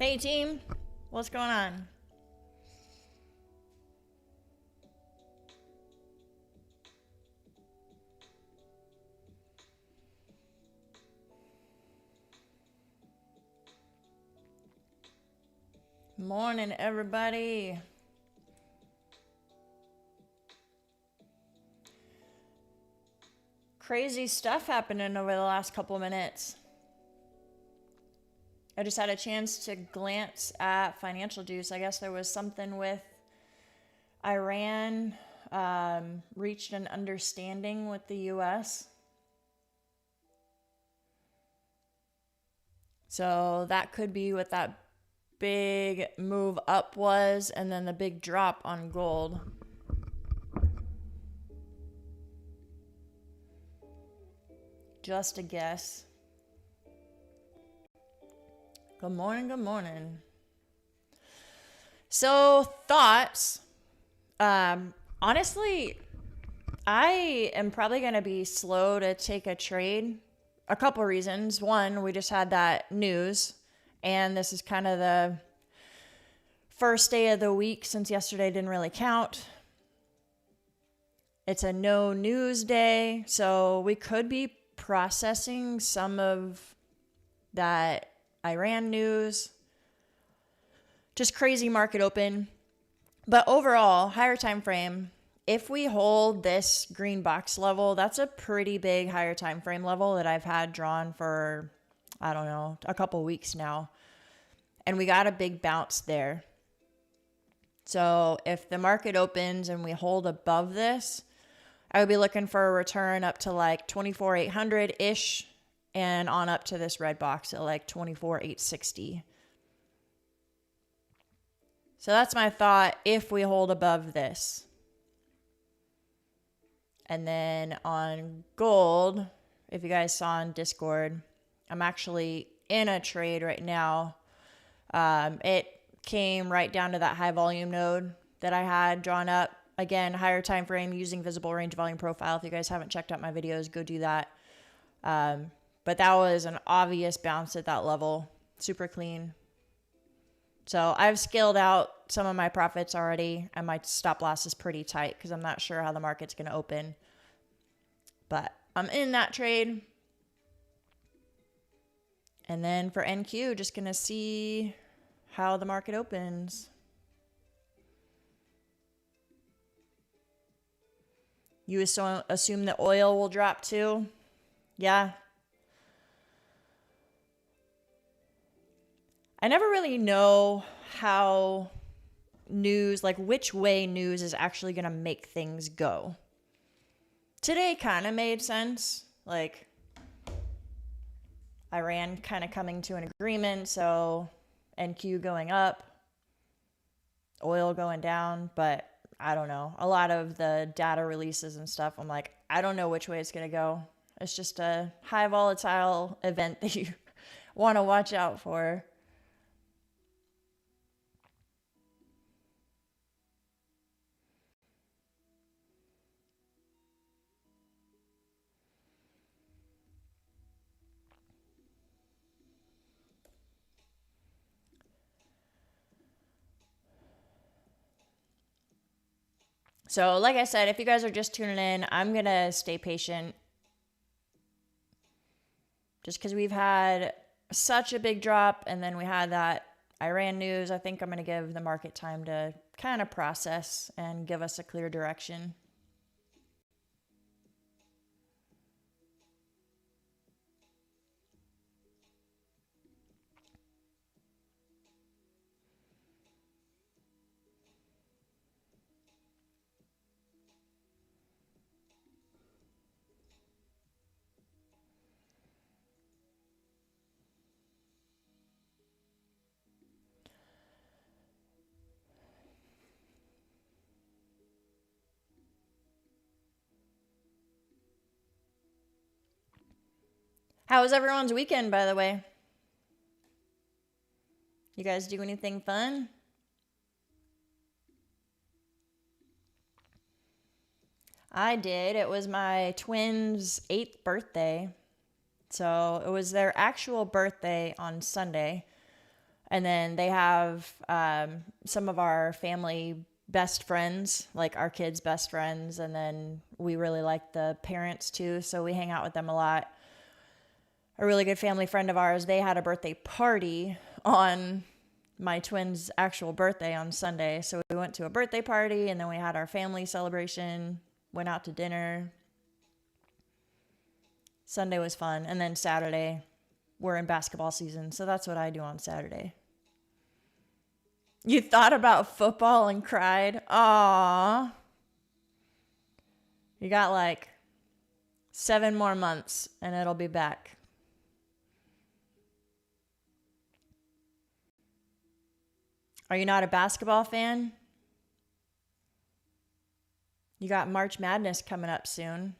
Hey team, what's going on? Morning, everybody. Crazy stuff happening over the last couple minutes. I just had a chance to glance at financial juice. I guess there was something with Iran reached an understanding with the U.S. So that could be what that big move up was, and then the big drop on gold. Just a guess. Good morning, good morning. So, thoughts. Honestly, I am probably going to be slow to take a trade. A couple reasons. One, we just had that news, and this is kind of the first day of the week since yesterday didn't really count. It's a no news day, so we could be processing some of that Iran news. Just crazy market open. But overall, higher time frame, if we hold this green box level, that's a pretty big higher time frame level that I've had drawn for, I don't know, a couple weeks now. And we got a big bounce there. So if the market opens and we hold above this, I would be looking for a return up to like 24,800-ish and on up to this red box at like 24,860. So that's my thought if we hold above this. And then on gold, if you guys saw on Discord, I'm actually in a trade right now. It came right down to that high volume node that I had drawn up. Again, higher time frame using visible range volume profile. If you guys haven't checked out my videos, go do that. But that was an obvious bounce at that level. Super clean. So I've scaled out some of my profits already, and my stop loss is pretty tight because I'm not sure how the market's going to open. But I'm in that trade. And then for NQ, just going to see how the market opens. You assume that oil will drop too? Yeah. I never really know how news, like which way news is actually going to make things go. Today kind of made sense. Like Iran kind of coming to an agreement, so NQ going up, oil going down, but I don't know. A lot of the data releases and stuff, I'm like, I don't know which way it's going to go. It's just a high volatile event that you want to watch out for. So like I said, if you guys are just tuning in, I'm going to stay patient. Just because we've had such a big drop and then we had that Iran news, I think I'm going to give the market time to kind of process and give us a clear direction. How was everyone's weekend, by the way? You guys do anything fun? I did. It was my twins' 8th birthday. So it was their actual birthday on Sunday. And then they have some of our family best friends, like our kids' best friends. And then we really like the parents too. So we hang out with them a lot. A really good family friend of ours, they had a birthday party on my twins' actual birthday on Sunday. So we went to a birthday party and then we had our family celebration, went out to dinner. Sunday was fun. And then Saturday, we're in basketball season. So that's what I do on Saturday. You thought about football and cried? Aww. You got like 7 more months and it'll be back. Are you not a basketball fan? You got March Madness coming up soon.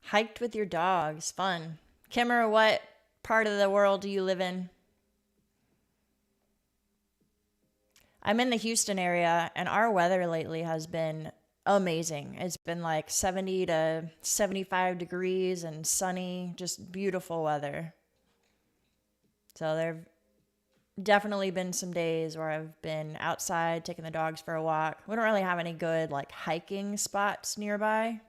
Hiked with your dogs. Fun. Kimmer, what part of the world do you live in? I'm in the Houston area, and our weather lately has been amazing. It's been like 70 to 75 degrees and sunny, just beautiful weather. So there have definitely been some days where I've been outside taking the dogs for a walk. We don't really have any good like hiking spots nearby,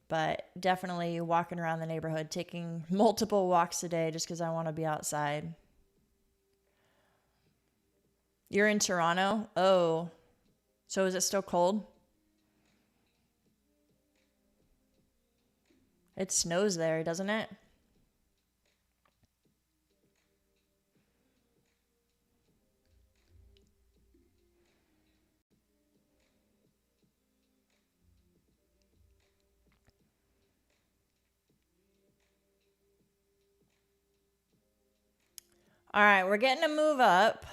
but definitely walking around the neighborhood, taking multiple walks a day just because I want to be outside. You're in Toronto? Oh, so is it still cold? It snows there, doesn't it? All right, we're getting to move up.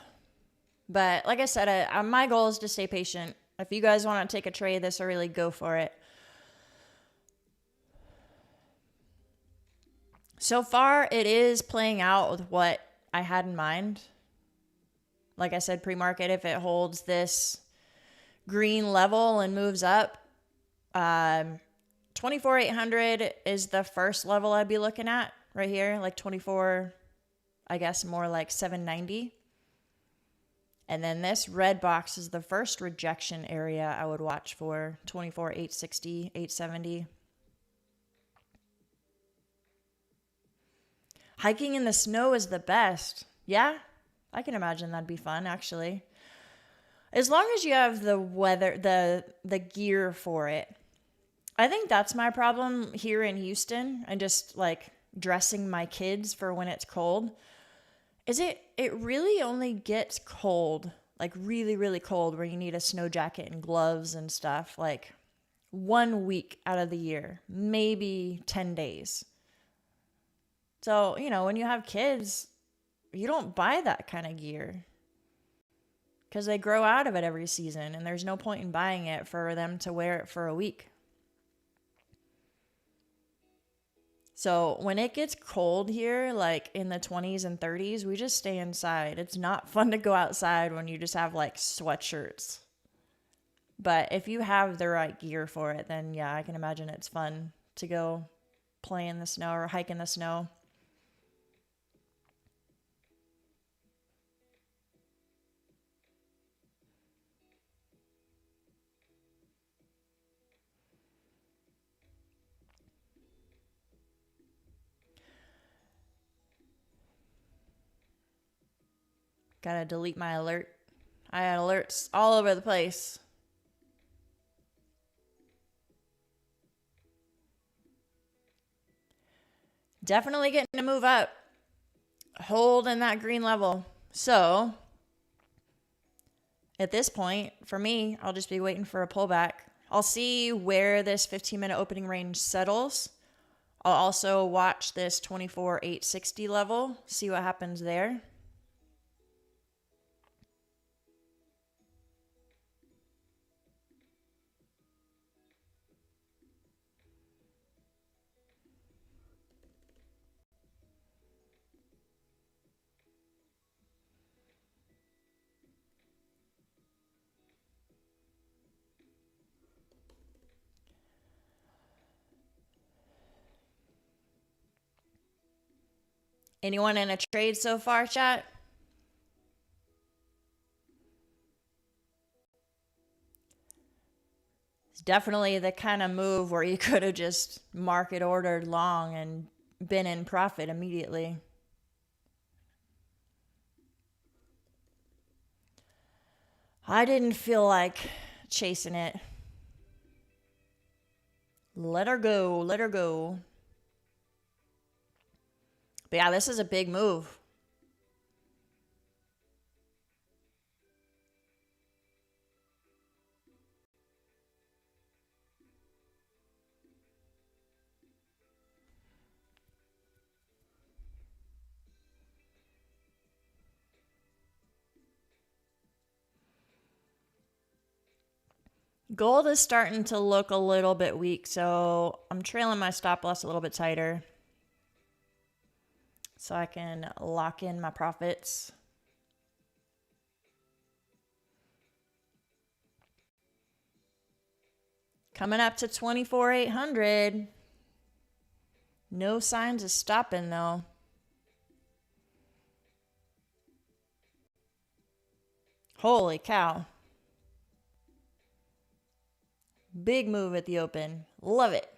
But like I said, my goal is to stay patient. If you guys want to take a trade this early, go for it. So far, it is playing out with what I had in mind. Like I said, pre-market, if it holds this green level and moves up, 24,800 is the first level I'd be looking at right here. Like 24, I guess more like 790. And then this red box is the first rejection area I would watch for, 24,860, 870. Hiking in the snow is the best. Yeah, I can imagine that'd be fun, actually. As long as you have the weather, the gear for it. I think that's my problem here in Houston and just like dressing my kids for when it's cold. Is it really only gets cold, like really, really cold where you need a snow jacket and gloves and stuff, like 1 week out of the year, maybe 10 days. So, when you have kids, you don't buy that kind of gear because they grow out of it every season and there's no point in buying it for them to wear it for a week. So when it gets cold here, like in the 20s and 30s, we just stay inside. It's not fun to go outside when you just have like sweatshirts. But if you have the right gear for it, then yeah, I can imagine it's fun to go play in the snow or hike in the snow. Gotta delete my alert. I had alerts all over the place. Definitely getting to move up. Hold in that green level. So, at this point, for me, I'll just be waiting for a pullback. I'll see where this 15-minute opening range settles. I'll also watch this 24,860 level, see what happens there. Anyone in a trade so far, chat? It's definitely the kind of move where you could have just market ordered long and been in profit immediately. I didn't feel like chasing it. Let her go. Let her go. But yeah, this is a big move. Gold is starting to look a little bit weak, so I'm trailing my stop loss a little bit tighter so I can lock in my profits. Coming up to 24,800. No signs of stopping though. Holy cow. Big move at the open. Love it.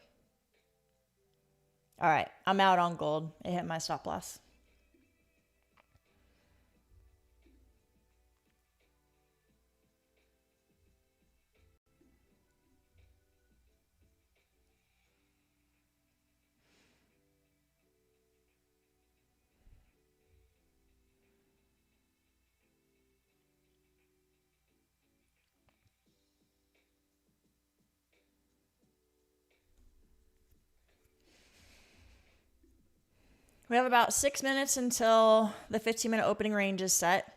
All right, I'm out on gold. It hit my stop loss. We have about 6 minutes until the 15-minute opening range is set.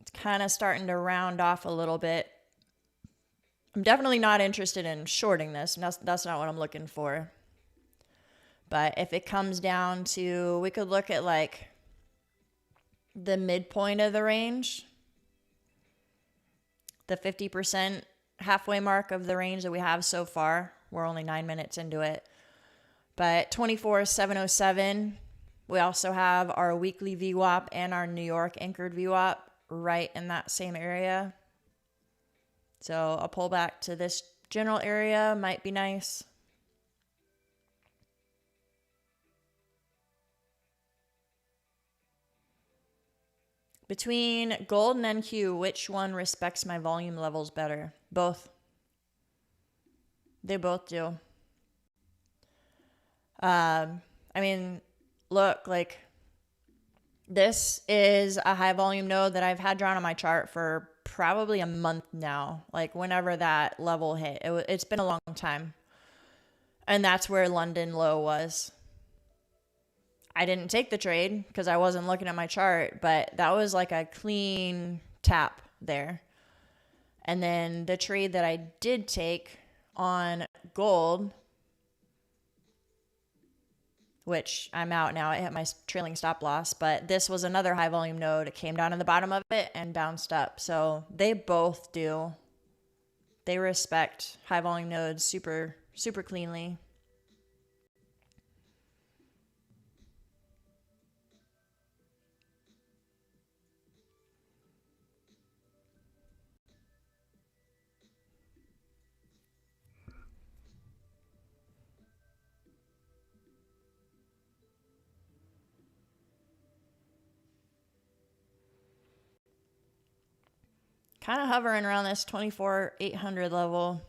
It's kind of starting to round off a little bit. I'm definitely not interested in shorting this. That's not what I'm looking for. But if it comes down to, we could look at like the midpoint of the range, the 50% halfway mark of the range that we have so far. We're only 9 minutes into it. But 24,707. We also have our weekly VWAP and our New York anchored VWAP right in that same area. So a pullback to this general area might be nice. Between gold and NQ, which one respects my volume levels better? Both. They both do. I mean, look, like this is a high volume node that I've had drawn on my chart for probably a month now. Like whenever that level hit, it's been a long time. And that's where London low was. I didn't take the trade because I wasn't looking at my chart, but that was like a clean tap there. And then the trade that I did take on gold, which I'm out now, it hit my trailing stop loss, but this was another high volume node. It came down in the bottom of it and bounced up. So they both do. They respect high volume nodes super, super cleanly. Kind of hovering around this 24,800 level.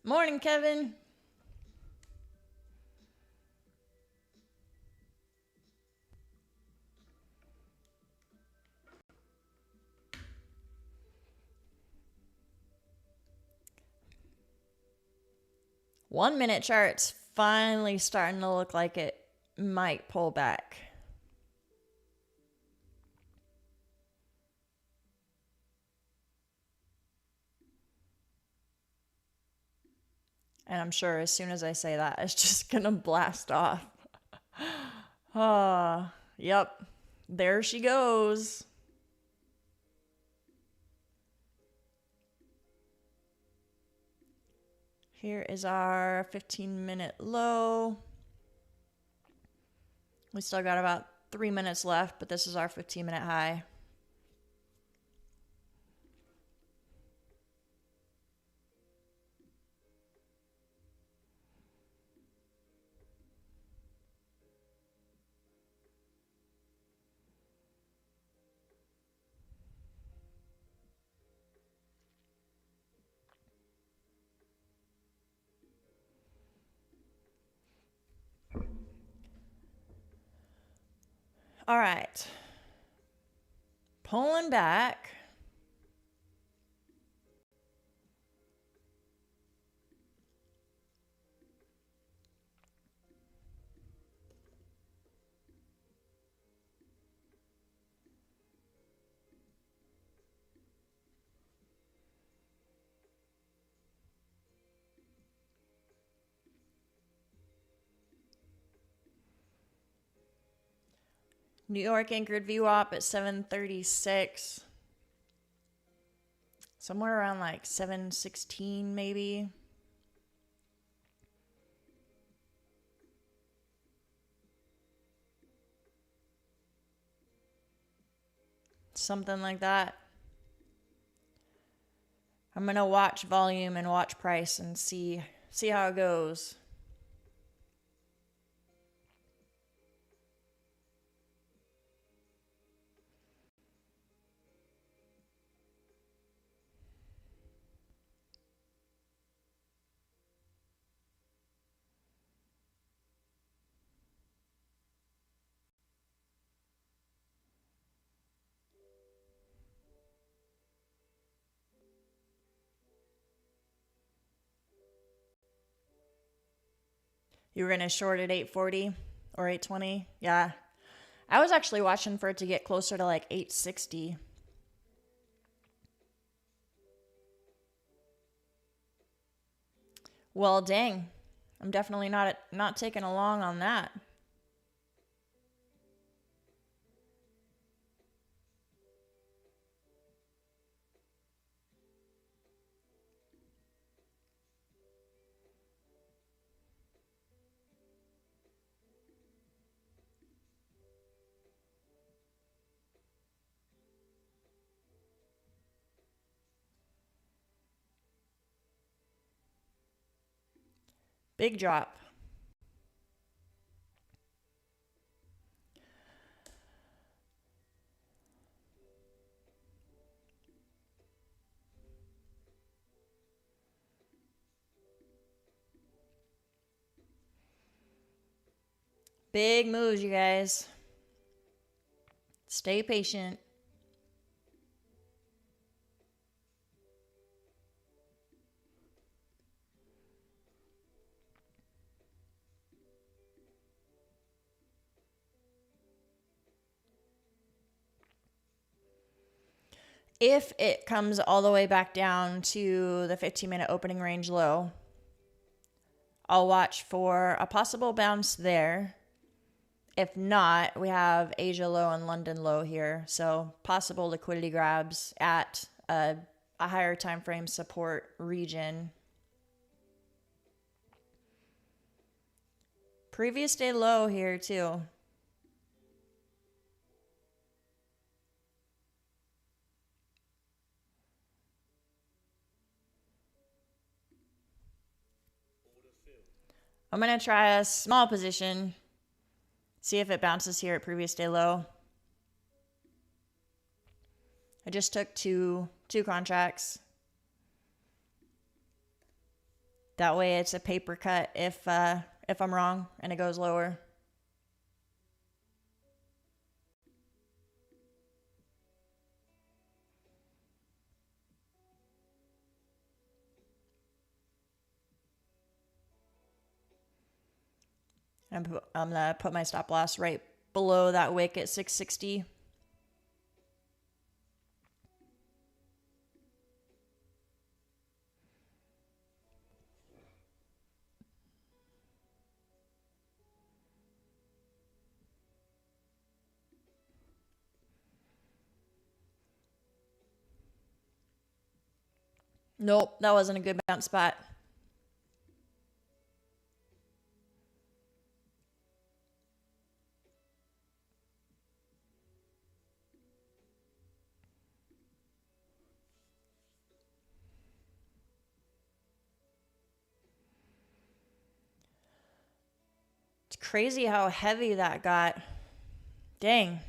Morning, Kevin. One minute chart's finally starting to look like it might pull back. And I'm sure as soon as I say that, it's just going to blast off. Yep. There she goes. Here is our 15-minute low. We still got about 3 minutes left, but this is our 15-minute high. All right. Pulling back. New York anchored VWAP at 736. Somewhere around like 716 maybe. Something like that. I'm going to watch volume and watch price and see how it goes. You were going to short at 840 or 820? Yeah. I was actually watching for it to get closer to like 860. Well, dang. I'm definitely not taking a long on that. Big drop. Big moves, you guys. Stay patient. If it comes all the way back down to the 15-minute opening range low, I'll watch for a possible bounce there. If not, we have Asia low and London low here. So possible liquidity grabs at a higher time frame support region. Previous day low here too. I'm going to try a small position. See if it bounces here at previous day low. I just took two contracts. That way it's a paper cut if I'm wrong and it goes lower. I'm going to put my stop loss right below that wick at 660. Nope, that wasn't a good bounce spot. It's crazy how heavy that got. Dang.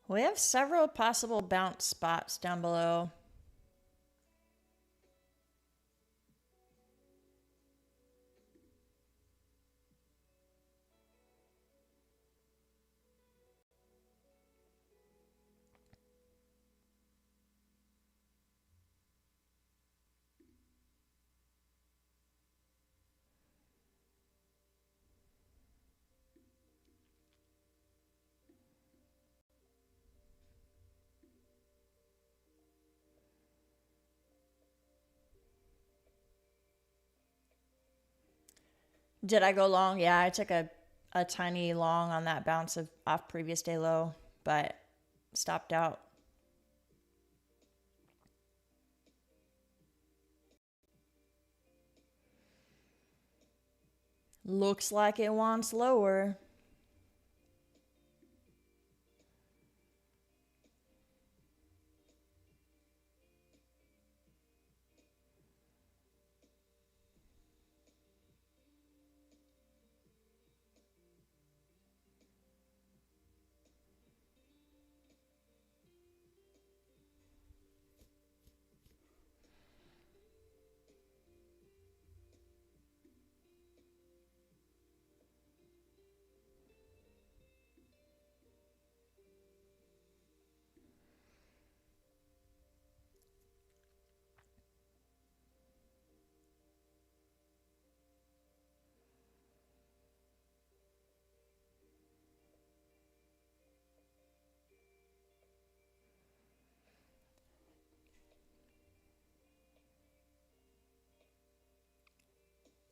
We have several possible bounce spots down below. Did I go long? Yeah, I took a tiny long on that bounce off previous day low, but stopped out. Looks like it wants lower.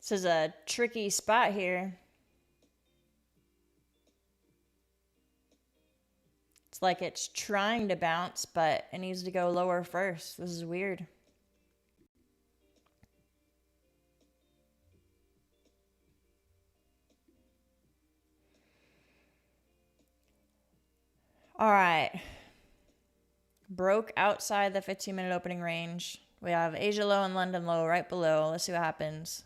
This is a tricky spot here. It's like it's trying to bounce, but it needs to go lower first. This is weird. All right. Broke outside the 15-minute opening range. We have Asia low and London low right below. Let's see what happens.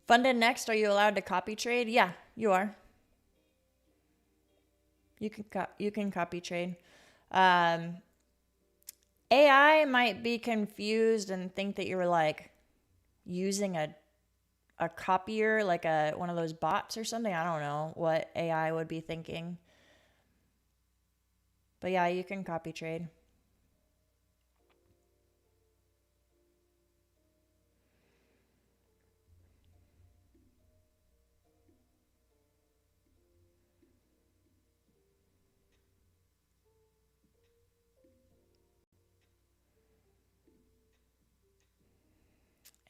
Funded next, are you allowed to copy trade? Yeah, you are. You can copy trade. AI might be confused and think that you're like using a copier, like one of those bots or something. I don't know what AI would be thinking. But yeah, you can copy trade.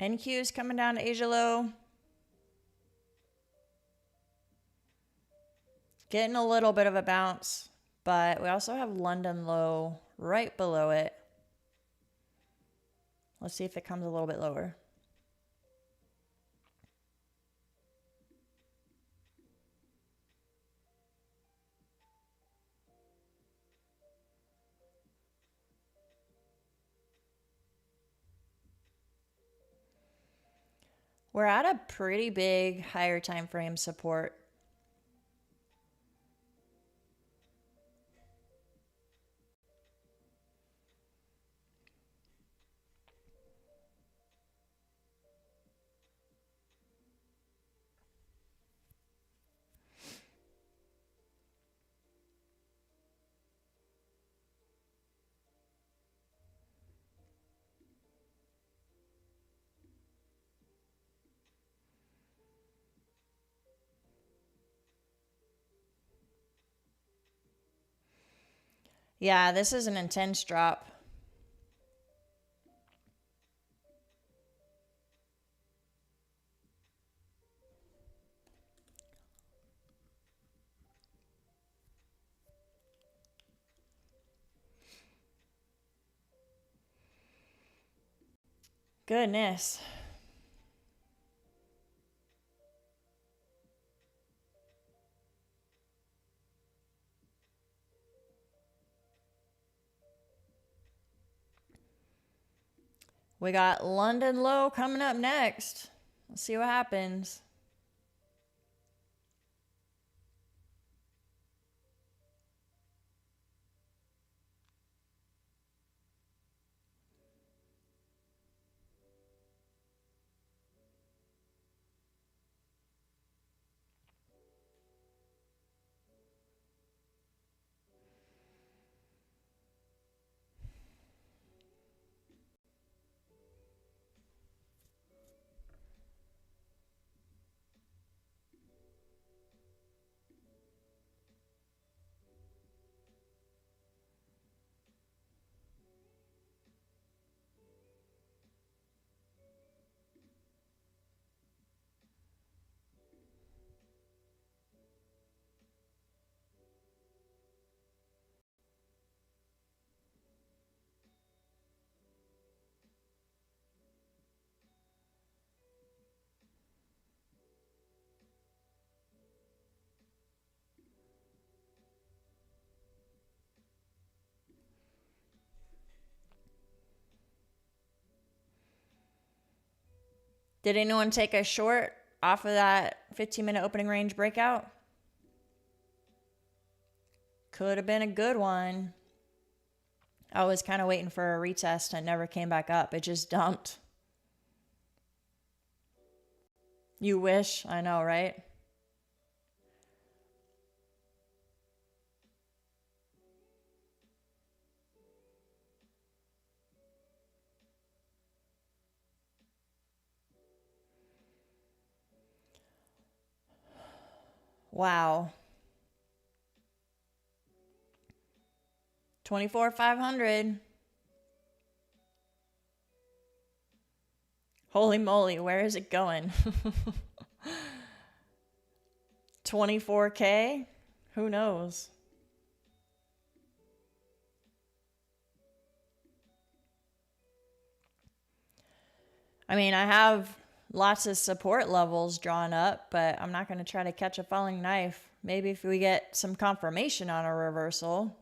NQ is coming down to Asia low. Getting a little bit of a bounce, but we also have London low right below it. Let's see if it comes a little bit lower. We're at a pretty big higher time frame support. Yeah, this is an intense drop. Goodness. We got London low coming up next. Let's see what happens. Did anyone take a short off of that 15-minute opening range breakout? Could have been a good one. I was kind of waiting for a retest and it never came back up. It just dumped. You wish, I know, right? Wow. 24,500. Holy moly, where is it going? 24K? Who knows? I mean, I have lots of support levels drawn up, but I'm not going to try to catch a falling knife. Maybe if we get some confirmation on a reversal.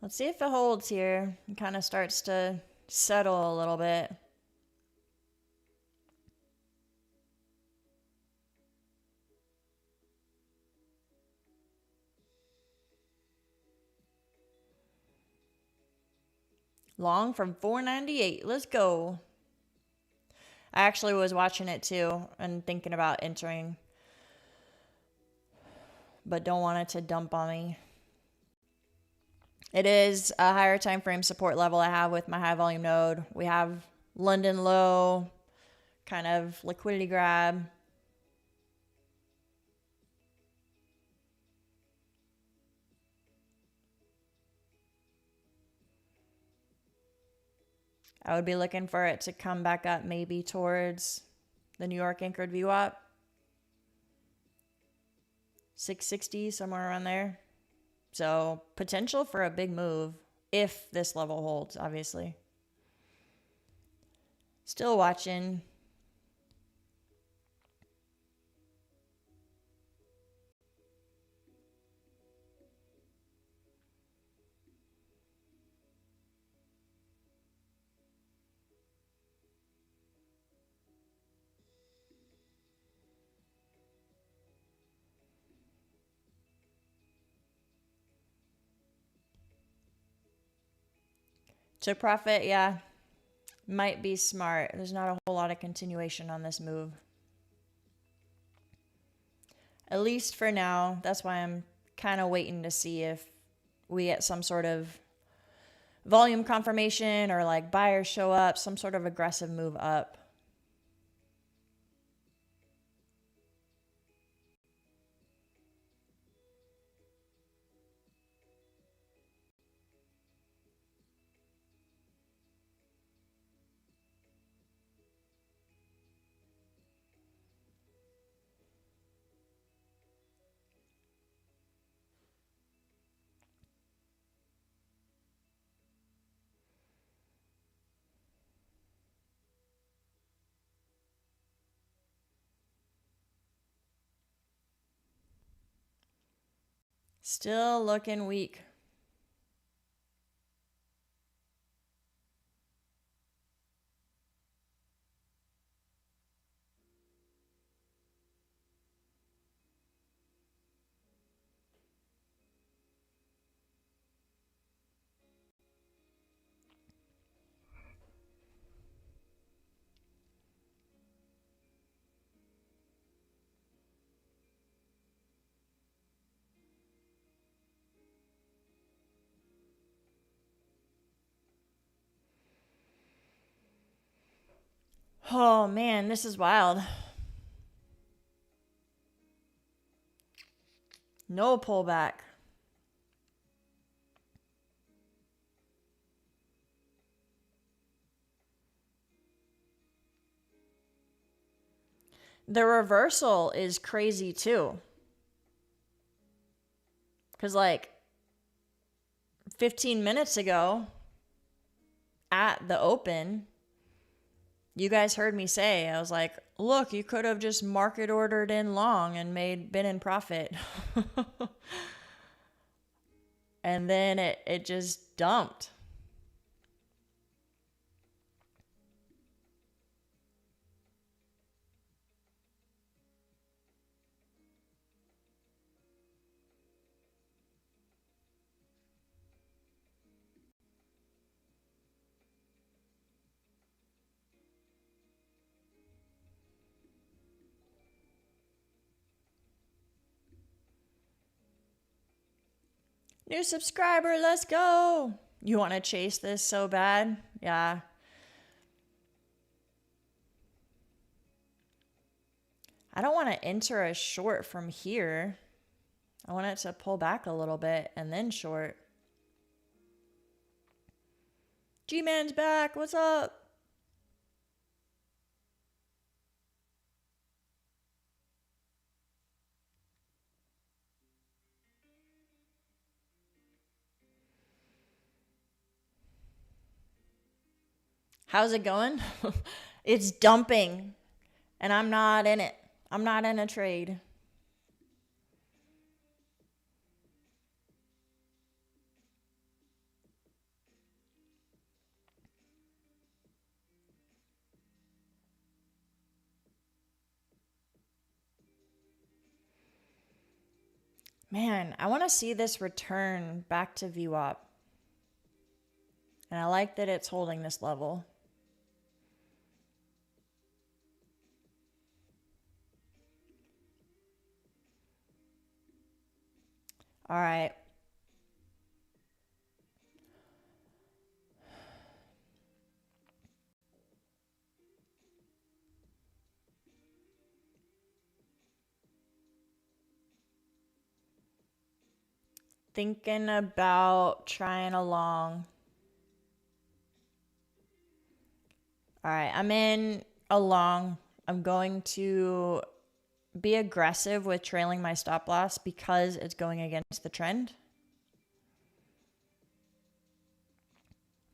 Let's see if it holds here. It kind of starts to settle a little bit. Long from 498. Let's go. I actually was watching it too and thinking about entering, but don't want it to dump on me. It is a higher time frame support level I have with my high volume node. We have London low, kind of liquidity grab. I would be looking for it to come back up maybe towards the New York anchored VWAP. 660, somewhere around there. So potential for a big move if this level holds, obviously. Still watching. Took profit, yeah. Might be smart. There's not a whole lot of continuation on this move. At least for now. That's why I'm kind of waiting to see if we get some sort of volume confirmation or like buyers show up, some sort of aggressive move up. Still looking weak. Oh man, this is wild. No pullback. The reversal is crazy too. Because like 15 minutes ago at the open, you guys heard me say, I was like, look, you could have just market ordered in long and been in profit. And then it just dumped. New subscriber, let's go. You want to chase this so bad? Yeah. I don't want to enter a short from here. I want it to pull back a little bit and then short. G-Man's back. What's up? How's it going? It's dumping, and I'm not in it. I'm not in a trade. Man, I want to see this return back to VWAP. And I like that it's holding this level. All right. Thinking about trying a long. All right, I'm in a long. I'm going to be aggressive with trailing my stop loss because it's going against the trend.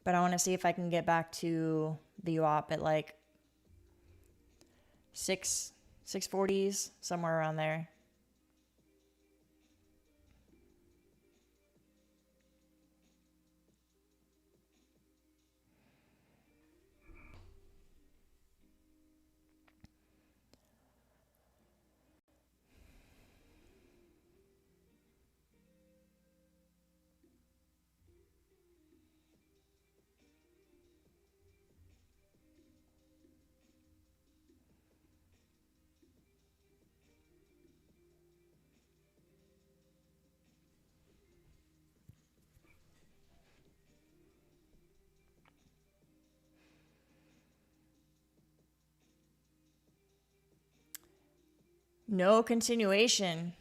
But I want to see if I can get back to the UOP at like 640s, somewhere around there. No continuation.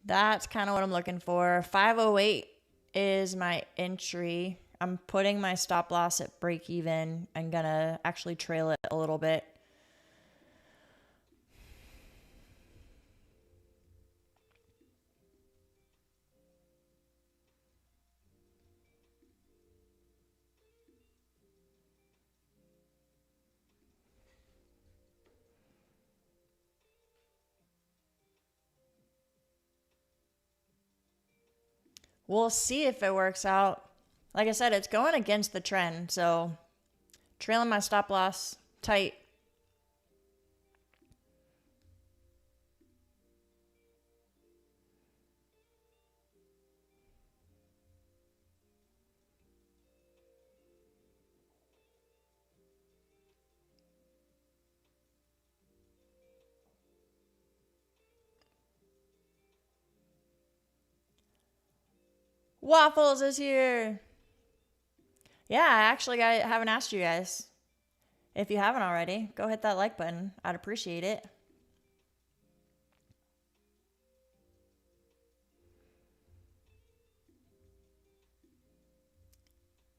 That's kind of what I'm looking for. 508 is my entry. I'm putting my stop loss at break even. I'm going to actually trail it a little bit. We'll see if it works out. Like I said, it's going against the trend, so trailing my stop loss tight. Waffles is here. Yeah, I haven't asked you guys. If you haven't already, go hit that like button. I'd appreciate it.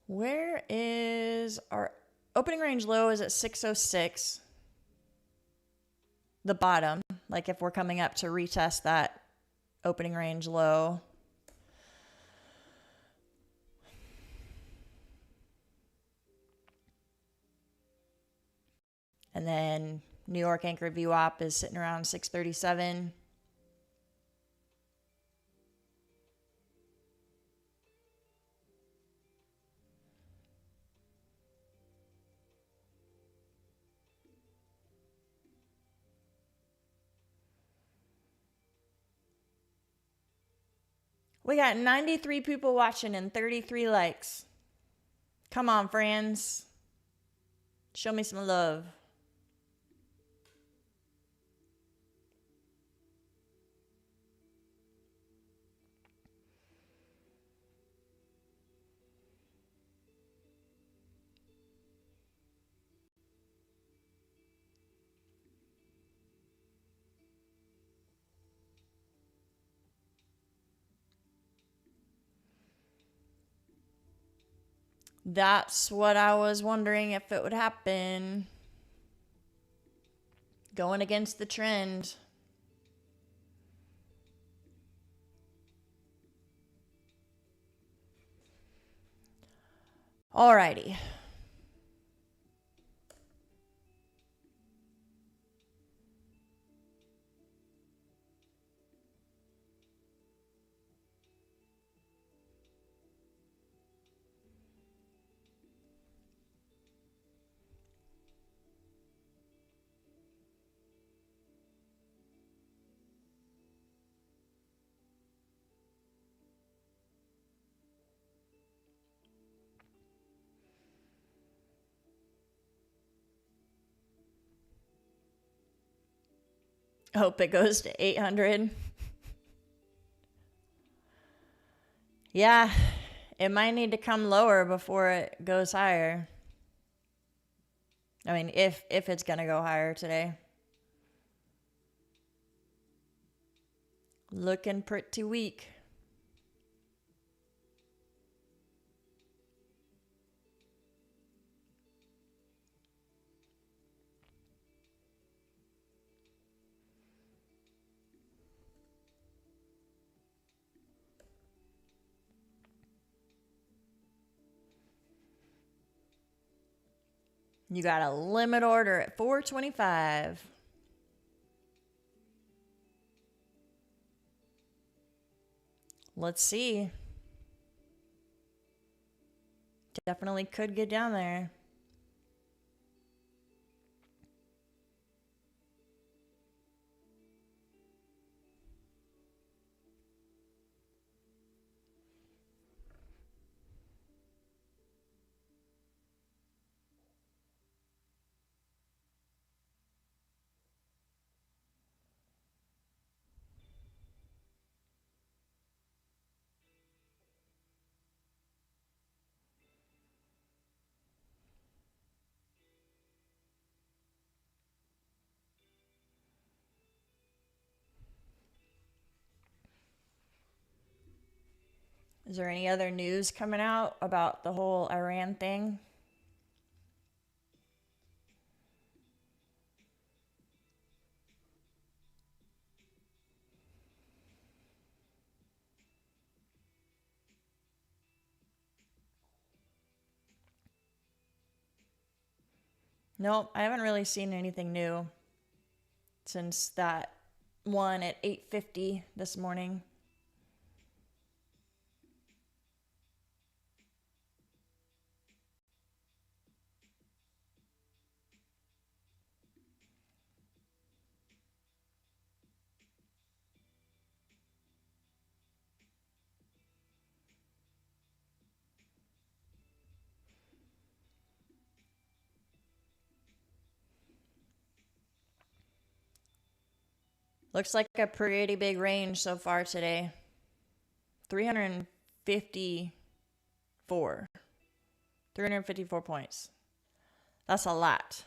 Where is our opening range low? Is at 606. The bottom, like if we're coming up to retest that opening range low. And then New York anchor VWAP is sitting around 637. We got 93 people watching and 33 likes. Come on, friends. Show me some love. That's what I was wondering if it would happen. Going against the trend. Alrighty. Hope it goes to 800. Yeah, it might need to come lower before it goes higher. I mean, if it's going to go higher today. Looking pretty weak. You got a limit order at 425. Let's see. Definitely could get down there. Is there any other news coming out about the whole Iran thing? Nope, I haven't really seen anything new since that one at 8:50 this morning. Looks like a pretty big range so far today. 354. 354 points. That's a lot.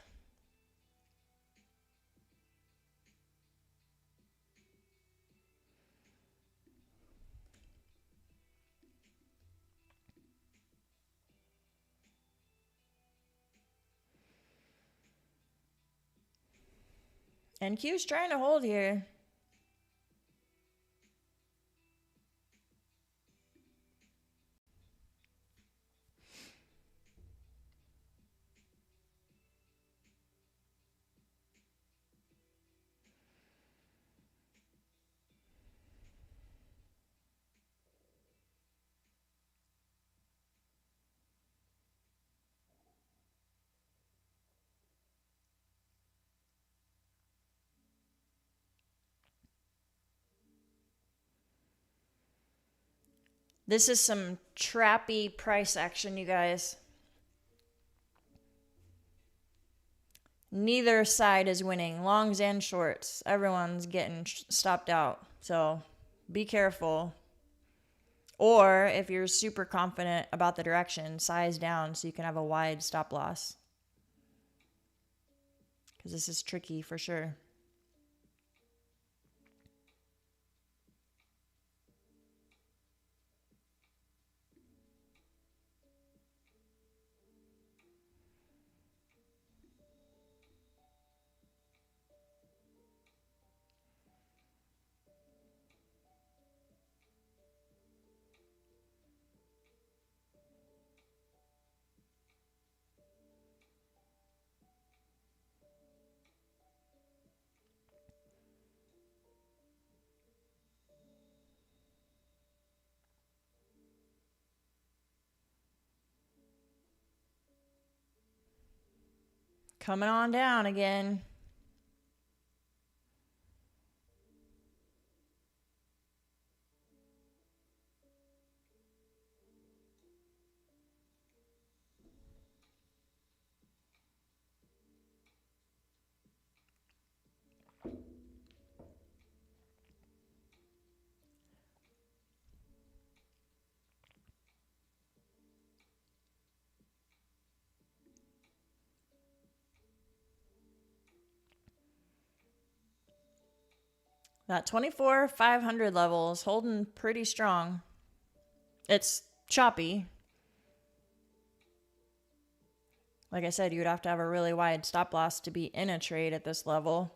NQ's trying to hold here. This is some trappy price action, you guys. Neither side is winning. Longs and shorts. Everyone's getting stopped out. So be careful. Or if you're super confident about the direction, size down so you can have a wide stop loss. Because this is tricky for sure. Coming on down again. That 24,500 level is holding pretty strong. It's choppy. Like I said, you would have to have a really wide stop loss to be in a trade at this level.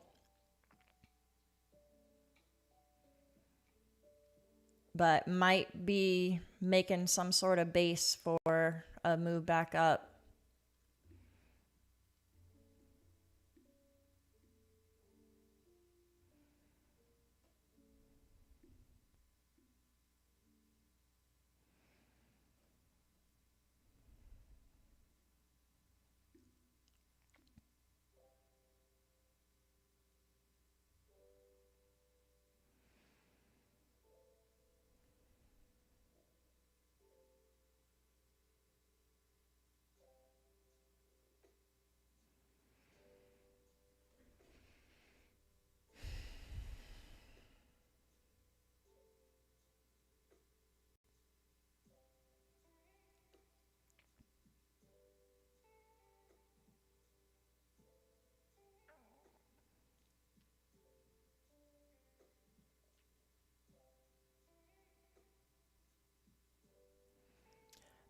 But might be making some sort of base for a move back up.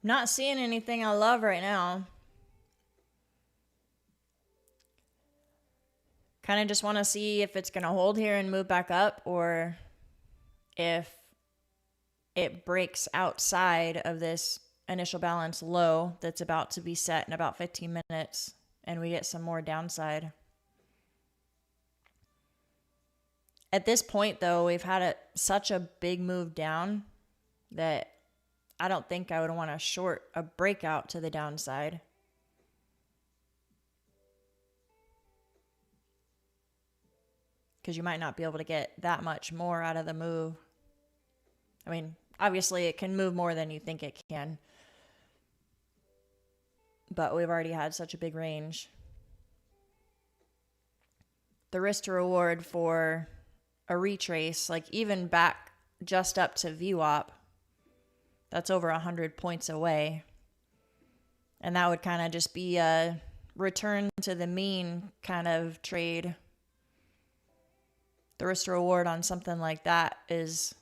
Not seeing anything I love right now. Kind of just want to see if it's going to hold here and move back up, or if it breaks outside of this initial balance low that's about to be set in about 15 minutes and we get some more downside. At this point, though, we've had such a big move down that I don't think I would want to short a breakout to the downside. Because you might not be able to get that much more out of the move. I mean, obviously it can move more than you think it can. But we've already had such a big range. The risk to reward for a retrace, like even back just up to VWAP, that's over 100 points away. And that would kind of just be a return to the mean kind of trade. The risk to reward on something like that is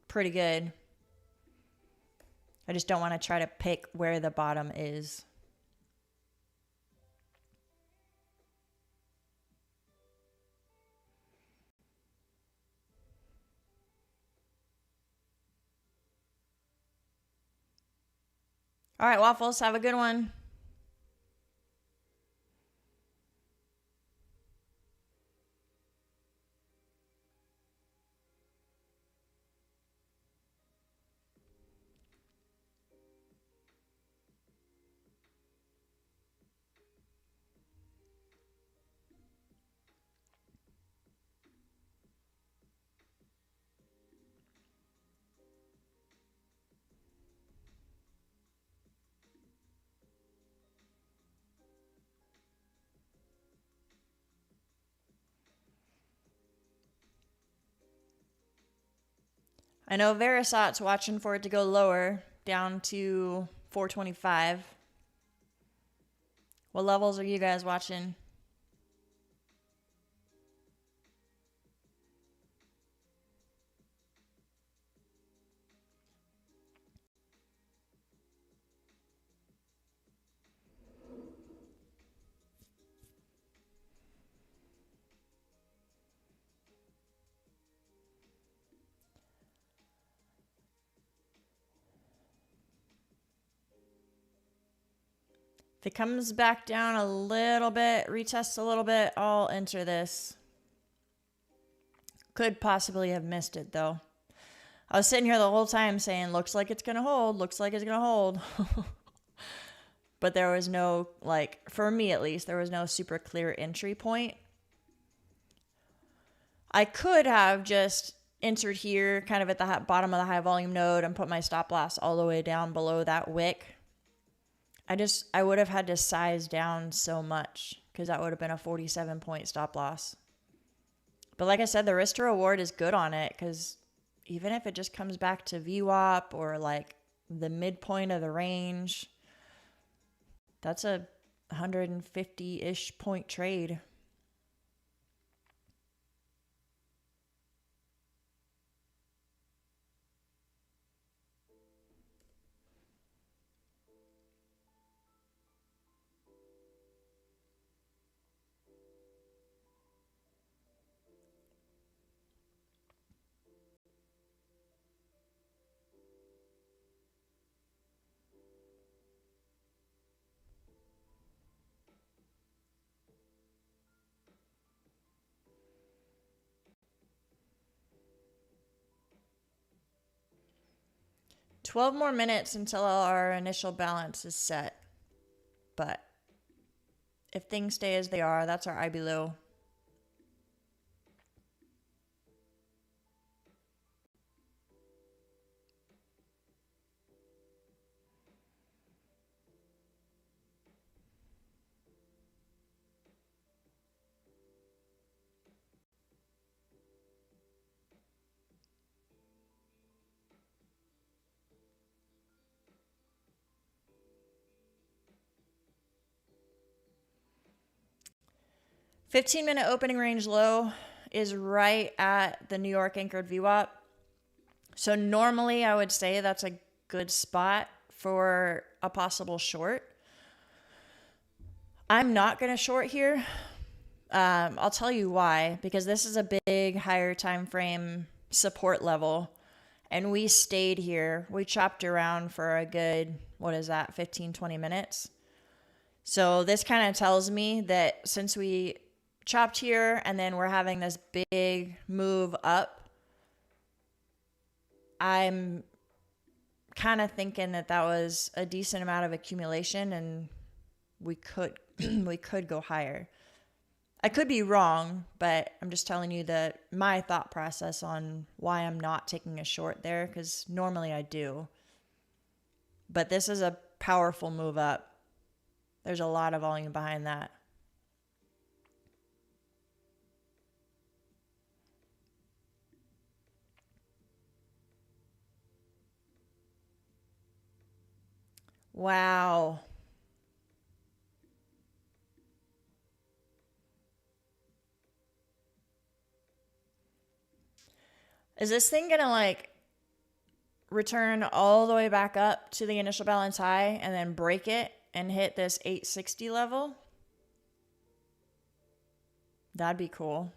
pretty good. I just don't want to try to pick where the bottom is. All right, Waffles, have a good one. I know Verisat's watching for it to go lower, down to 425. What levels are you guys watching? If it comes back down a little bit, retests a little bit, I'll enter this. Could possibly have missed it, though. I was sitting here the whole time saying, looks like it's going to hold, looks like it's going to hold. But there was no, like, for me at least, there was no super clear entry point. I could have just entered here kind of at the bottom of the high volume node and put my stop loss all the way down below that wick. I would have had to size down so much because that would have been a 47-point stop loss. But like I said, the risk to reward is good on it because even if it just comes back to VWAP or like the midpoint of the range, that's a 150-ish point trade. 12 more minutes until our initial balance is set. But if things stay as they are, that's our IB low. $15-minute opening range low is right at the New York anchored VWAP. So normally I would say that's a good spot for a possible short. I'm not going to short here. I'll tell you why, because this is a big higher time frame support level, and we stayed here. We chopped around for a good, 15-20 minutes. So this kind of tells me that since we chopped here and then we're having this big move up, I'm kind of thinking that was a decent amount of accumulation and we could go higher. I could be wrong, but I'm just telling you that my thought process on why I'm not taking a short there, because normally I do. But this is a powerful move up. There's a lot of volume behind that. Wow. Is this thing gonna like return all the way back up to the initial balance high and then break it and hit this 860 level? That'd be cool.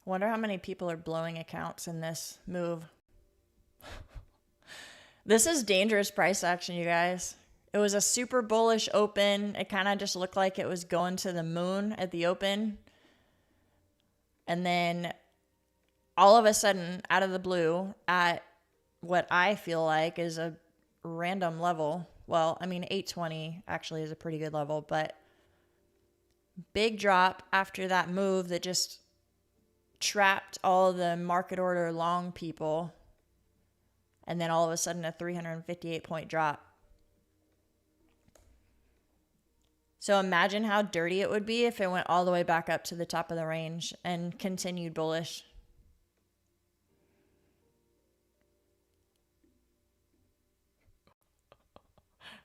I wonder how many people are blowing accounts in this move. This is dangerous price action, you guys. It was a super bullish open. It kind of just looked like it was going to the moon at the open. And then all of a sudden, out of the blue, at what I feel like is a random level. Well, I mean, 820 actually is a pretty good level, but big drop after that move that just trapped all the market order long people. And then all of a sudden a 358-point drop. So imagine how dirty it would be if it went all the way back up to the top of the range and continued bullish.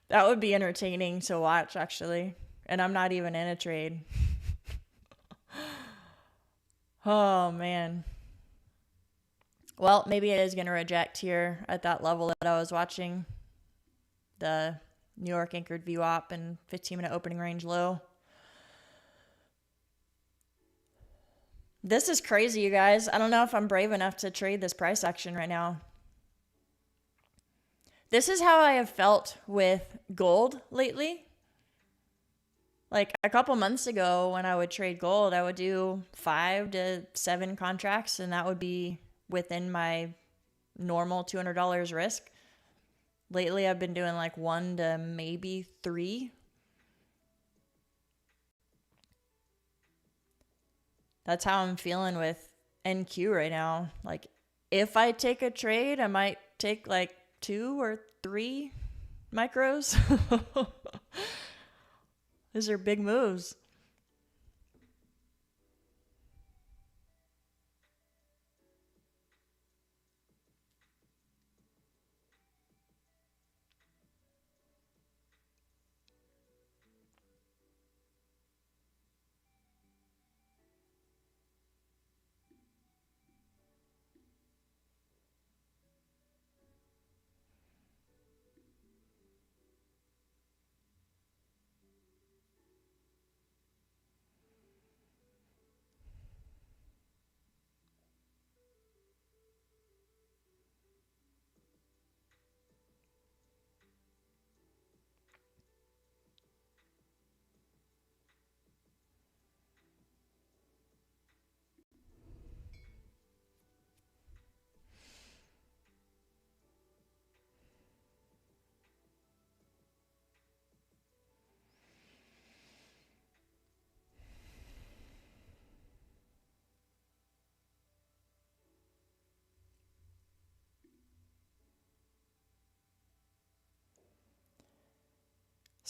That would be entertaining to watch, actually. And I'm not even in a trade. Oh, man. Well, maybe it is going to reject here at that level that I was watching. The New York anchored VWAP and 15-minute opening range low. This is crazy, you guys. I don't know if I'm brave enough to trade this price action right now. This is how I have felt with gold lately. Like a couple months ago when I would trade gold, I would do 5 to 7 contracts, and that would be within my normal $200 risk. Lately, I've been doing like 1 to maybe 3. That's how I'm feeling with NQ right now. Like, if I take a trade, I might take like 2 or 3 micros. These are big moves.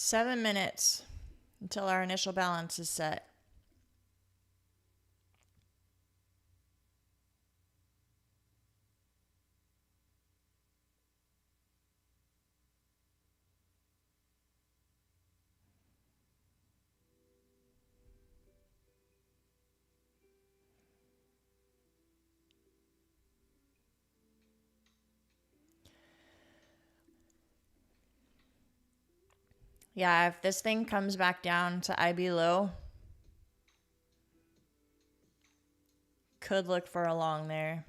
7 minutes until our initial balance is set. Yeah, if this thing comes back down to IB low, could look for a long there.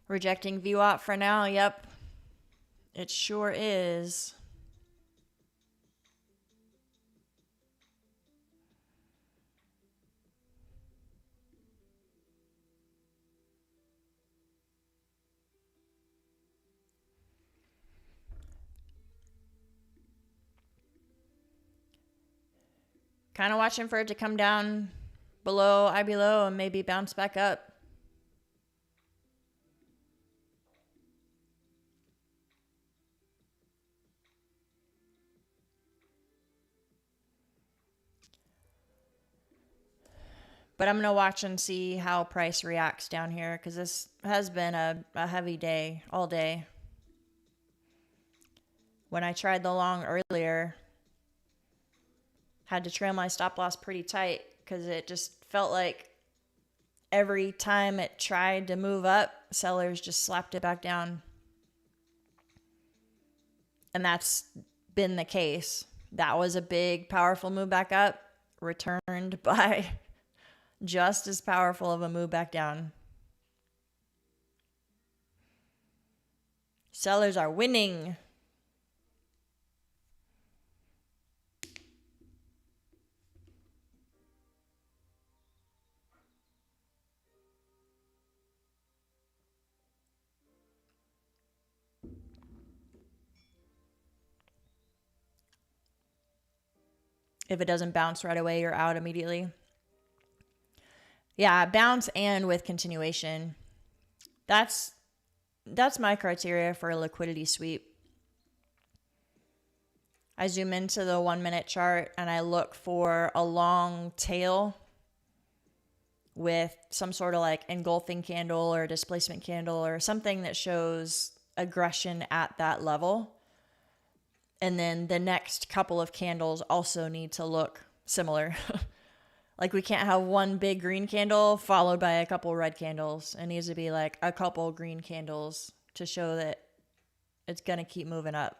Rejecting VWAP for now. Yep. It sure is. Kind of watching for it to come down below IB low and maybe bounce back up. But I'm going to watch and see how price reacts down here because this has been a heavy day all day. When I tried the long earlier, had to trail my stop loss pretty tight because it just felt like every time it tried to move up, sellers just slapped it back down. And that's been the case. That was a big, powerful move back up, returned by just as powerful of a move back down. Sellers are winning. If it doesn't bounce right away, you're out immediately. Yeah, bounce and with continuation. That's my criteria for a liquidity sweep. I zoom into the 1 minute chart and I look for a long tail with some sort of like engulfing candle or displacement candle or something that shows aggression at that level. And then the next couple of candles also need to look similar. Like we can't have one big green candle followed by a couple red candles. It needs to be like a couple green candles to show that it's going to keep moving up.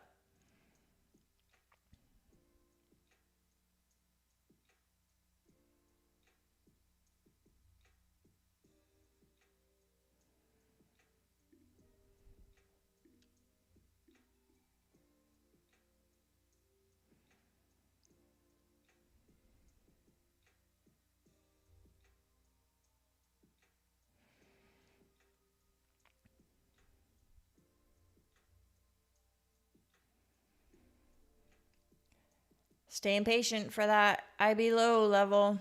Staying patient for that IB low level.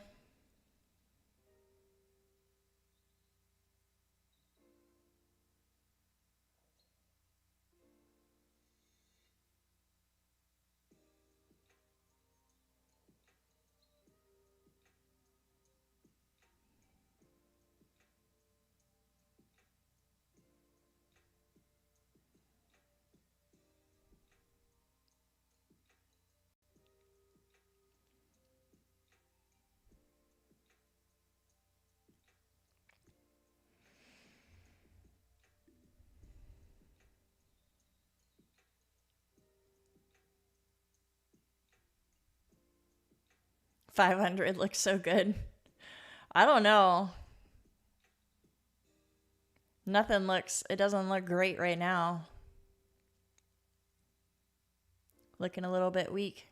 500 looks so good. I don't know. It doesn't look great right now. Looking a little bit weak.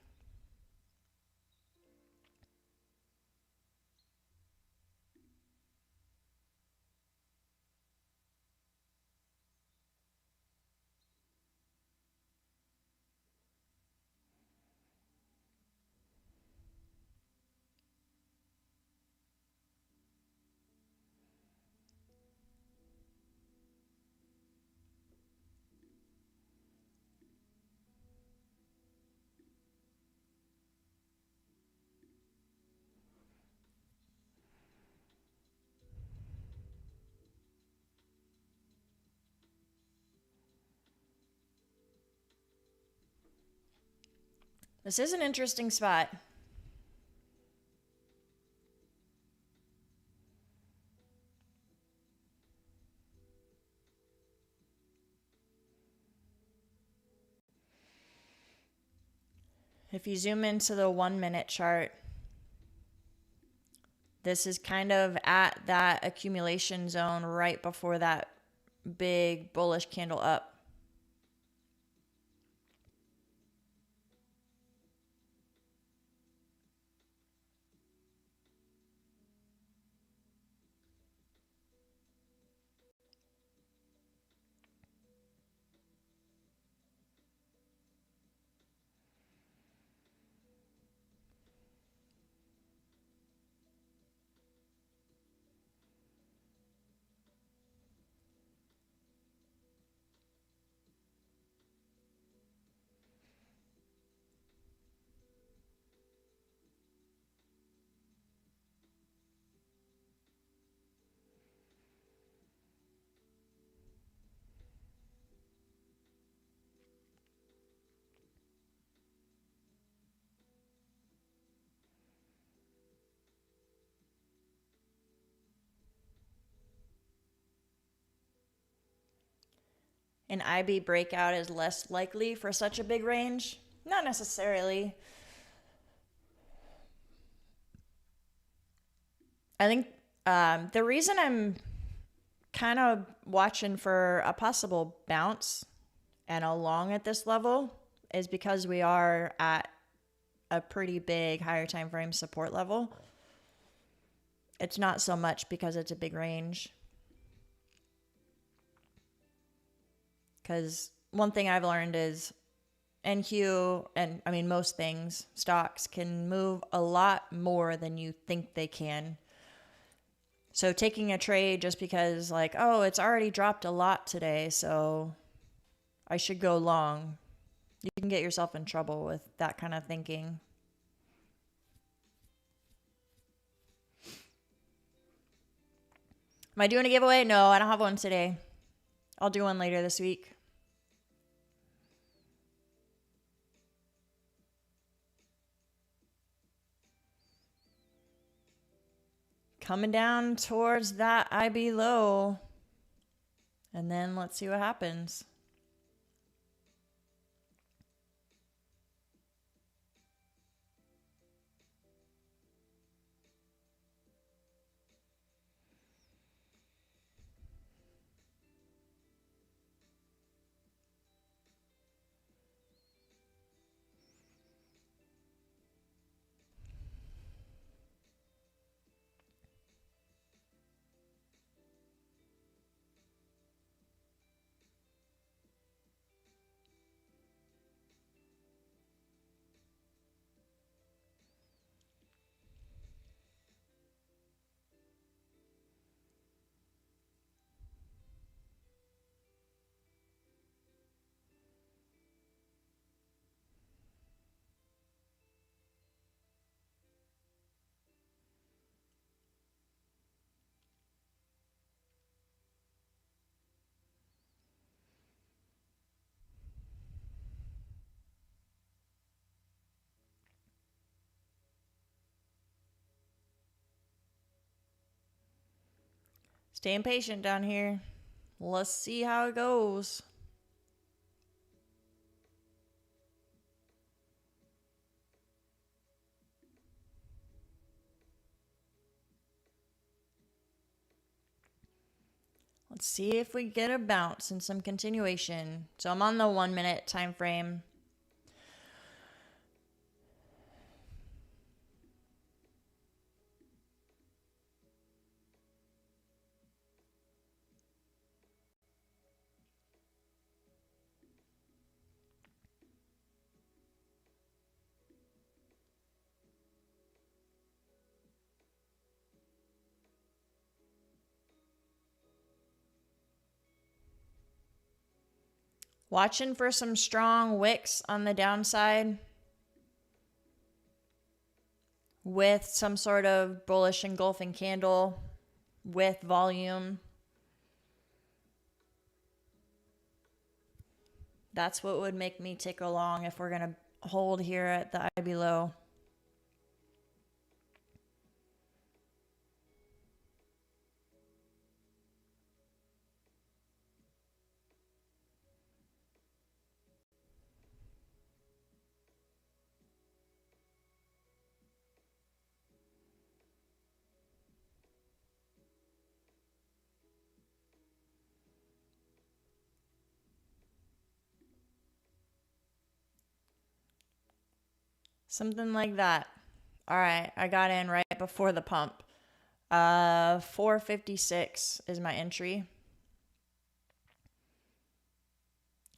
This is an interesting spot. If you zoom into the 1 minute chart, this is kind of at that accumulation zone right before that big bullish candle up. An IB breakout is less likely for such a big range? Not necessarily. I think the reason I'm kind of watching for a possible bounce and a long at this level is because we are at a pretty big higher time frame support level. It's not so much because it's a big range. Because one thing I've learned is NQ and I mean most things, stocks can move a lot more than you think they can. So taking a trade just because like, oh, it's already dropped a lot today, so I should go long. You can get yourself in trouble with that kind of thinking. Am I doing a giveaway? No, I don't have one today. I'll do one later this week. Coming down towards that IB low. And then let's see what happens. Staying patient down here. Let's see how it goes. Let's see if we get a bounce and some continuation. So I'm on the 1 minute time frame. Watching for some strong wicks on the downside with some sort of bullish engulfing candle with volume. That's what would make me take a long if we're going to hold here at the IB low. Something like that. All right, I got in right before the pump. 456 is my entry.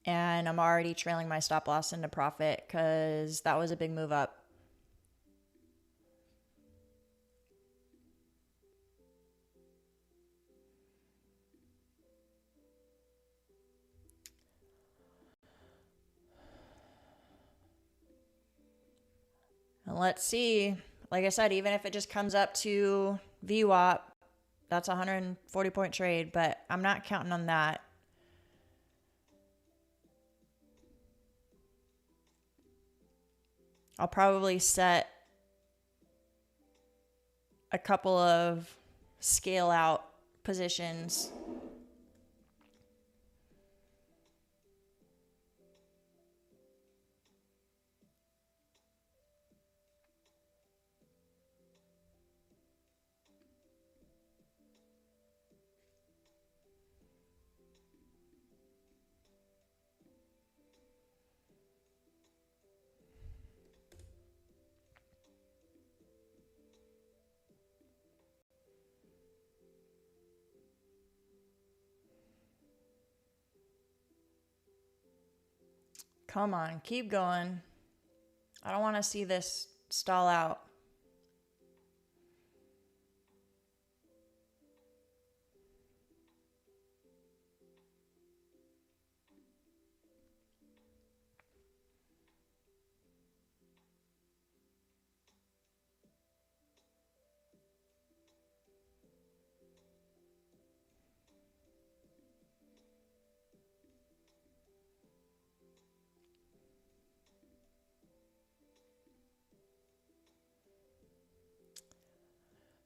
And I'm already trailing my stop loss into profit because that was a big move up. And let's see. Like I said, even if it just comes up to VWAP, that's a 140 point trade, but I'm not counting on that. I'll probably set a couple of scale out positions. Come on, keep going. I don't want to see this stall out.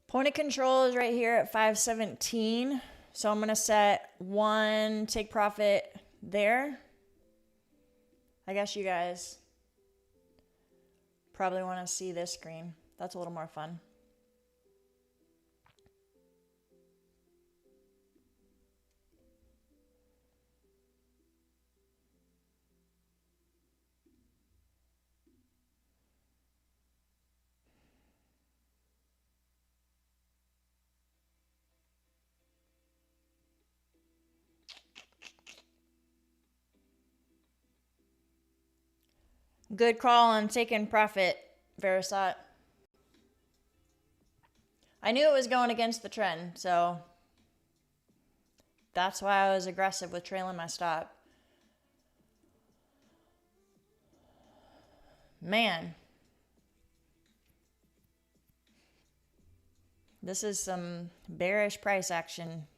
Point of control is right here at 517. So I'm going to set one take profit there. I guess you guys probably want to see this screen. That's a little more fun. Good call on taking profit, Verisat. I knew it was going against the trend, so that's why I was aggressive with trailing my stop. Man. This is some bearish price action.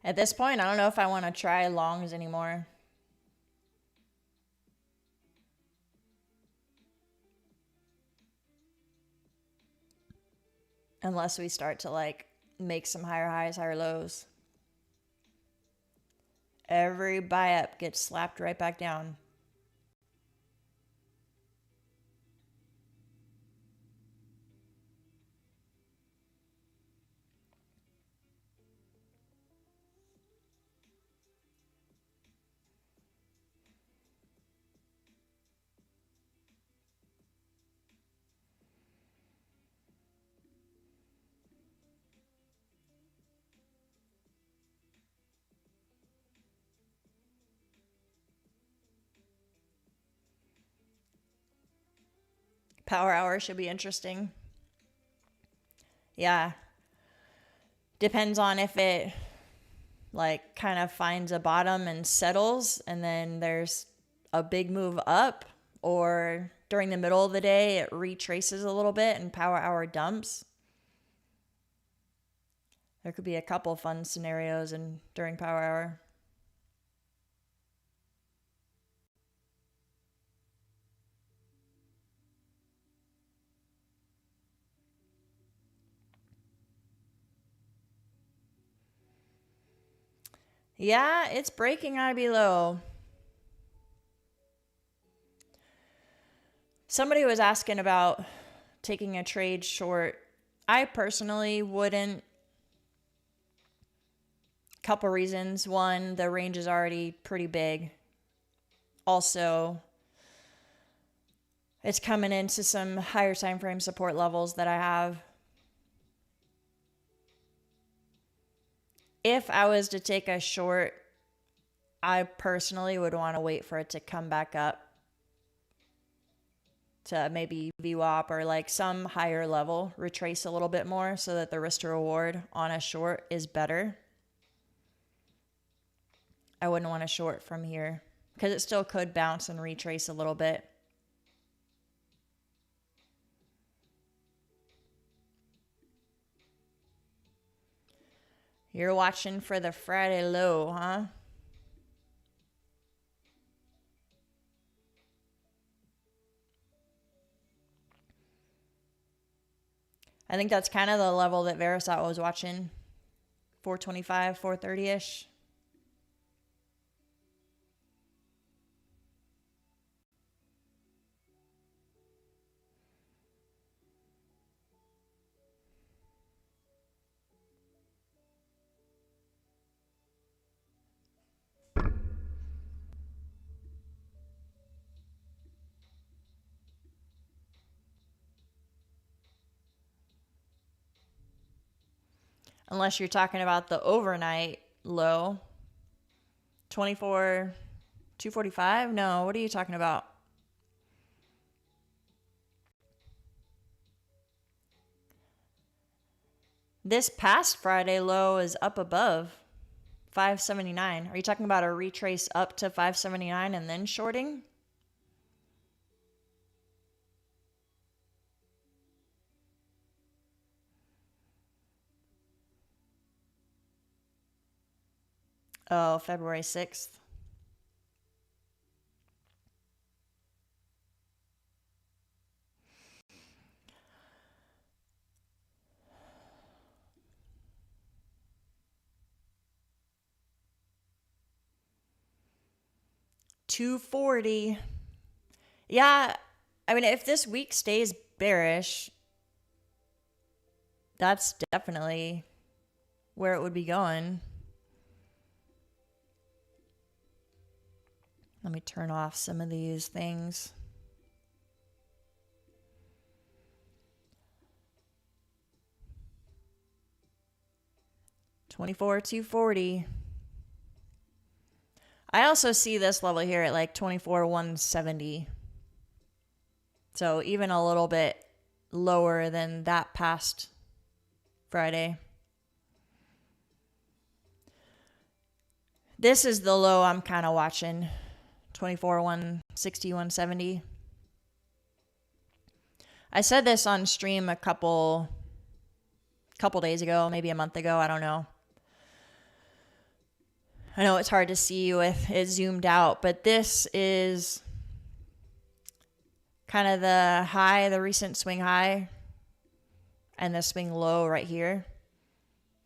At this point, I don't know if I want to try longs anymore. unless we start to like make some higher highs, higher lows. Every buy up gets slapped right back down. Power hour should be interesting. Yeah. Depends on if it like kind of finds a bottom and settles and then there's a big move up, or during the middle of the day it retraces a little bit and power hour dumps. There could be a couple fun scenarios during power hour. Yeah, it's breaking out below. Somebody was asking about taking a trade short. I personally wouldn't. Couple reasons. One, the range is already pretty big. Also, it's coming into some higher time frame support levels that I have. If I was to take a short, I personally would want to wait for it to come back up to maybe VWAP or like some higher level, retrace a little bit more so that the risk to reward on a short is better. I wouldn't want to short from here because it still could bounce and retrace a little bit. You're watching for the Friday low, huh? I think that's kind of the level that Verisat was watching. 425, 430-ish. Unless you're talking about the overnight low. 24, 245? No, what are you talking about? This past Friday low is up above 579. Are you talking about a retrace up to 579 and then shorting? Oh, February 6th. $240. Yeah, I mean, if this week stays bearish, that's definitely where it would be going. Let me turn off some of these things. $24,240. I also see this level here at like 24,170. So even a little bit lower than that past Friday. This is the low I'm kind of watching. 24,160, 170. I said this on stream a couple days ago, maybe a month ago, I don't know. I know it's hard to see with it zoomed out, but this is kind of the high, the recent swing high and the swing low right here.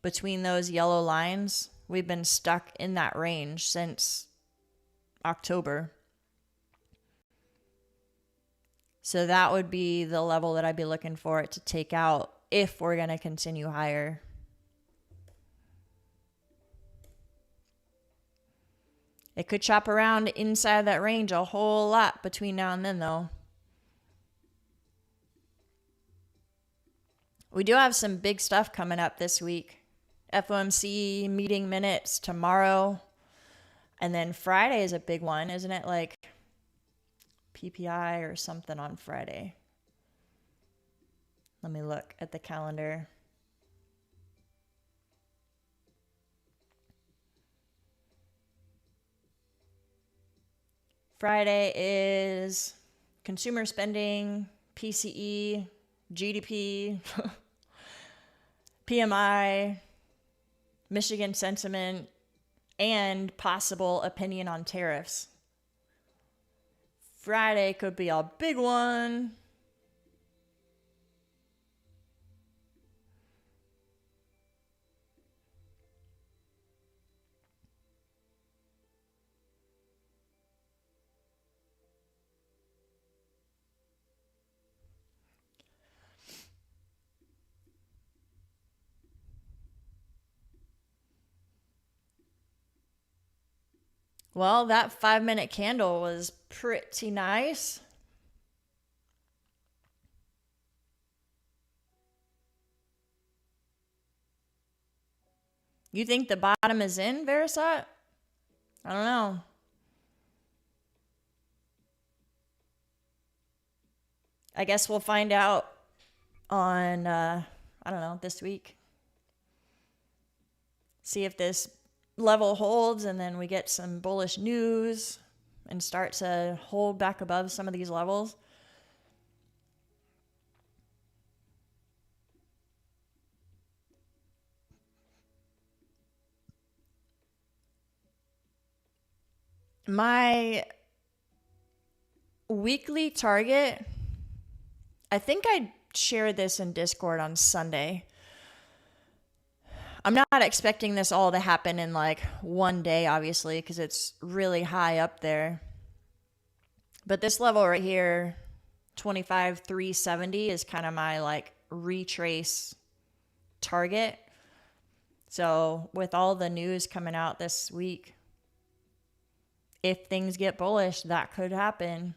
Between those yellow lines, we've been stuck in that range since October. So that would be the level that I'd be looking for it to take out if we're going to continue higher. It could chop around inside that range a whole lot between now and then, though. We do have some big stuff coming up this week. FOMC meeting minutes tomorrow. And then Friday is a big one, isn't it? Like PPI or something on Friday. Let me look at the calendar. Friday is consumer spending, PCE, GDP, PMI, Michigan sentiment, and possible opinion on tariffs. Friday could be a big one. Well, that 5-minute candle was pretty nice. You think the bottom is in, Verisat? I don't know. I guess we'll find out on, I don't know, this week. See if this level holds and then we get some bullish news and start to hold back above some of these levels. My weekly target, I think I shared this in Discord on Sunday. I'm not expecting this all to happen in like one day, obviously, because it's really high up there. But this level right here, 25,370, is kind of my like retrace target. So with all the news coming out this week, if things get bullish, that could happen.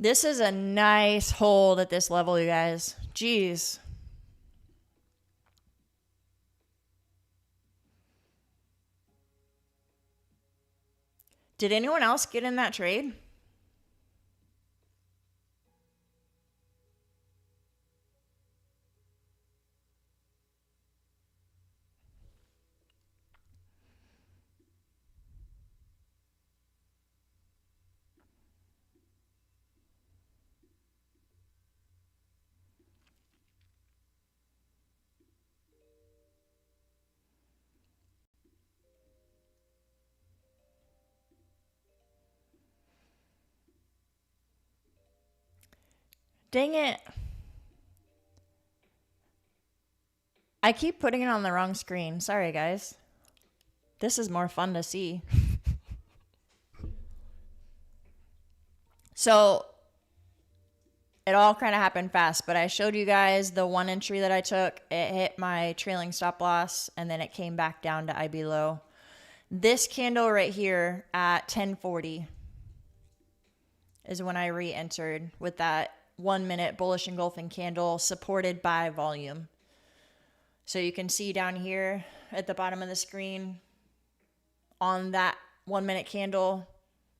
This is a nice hold at this level, you guys. Jeez. Did anyone else get in that trade? Dang it. I keep putting it on the wrong screen. Sorry, guys. This is more fun to see. So it all kind of happened fast, but I showed you guys the one entry that I took. It hit my trailing stop loss, and then it came back down to IB low. This candle right here at 1040 is when I re-entered with that 1 minute bullish engulfing candle supported by volume. So you can see down here at the bottom of the screen on that 1 minute candle,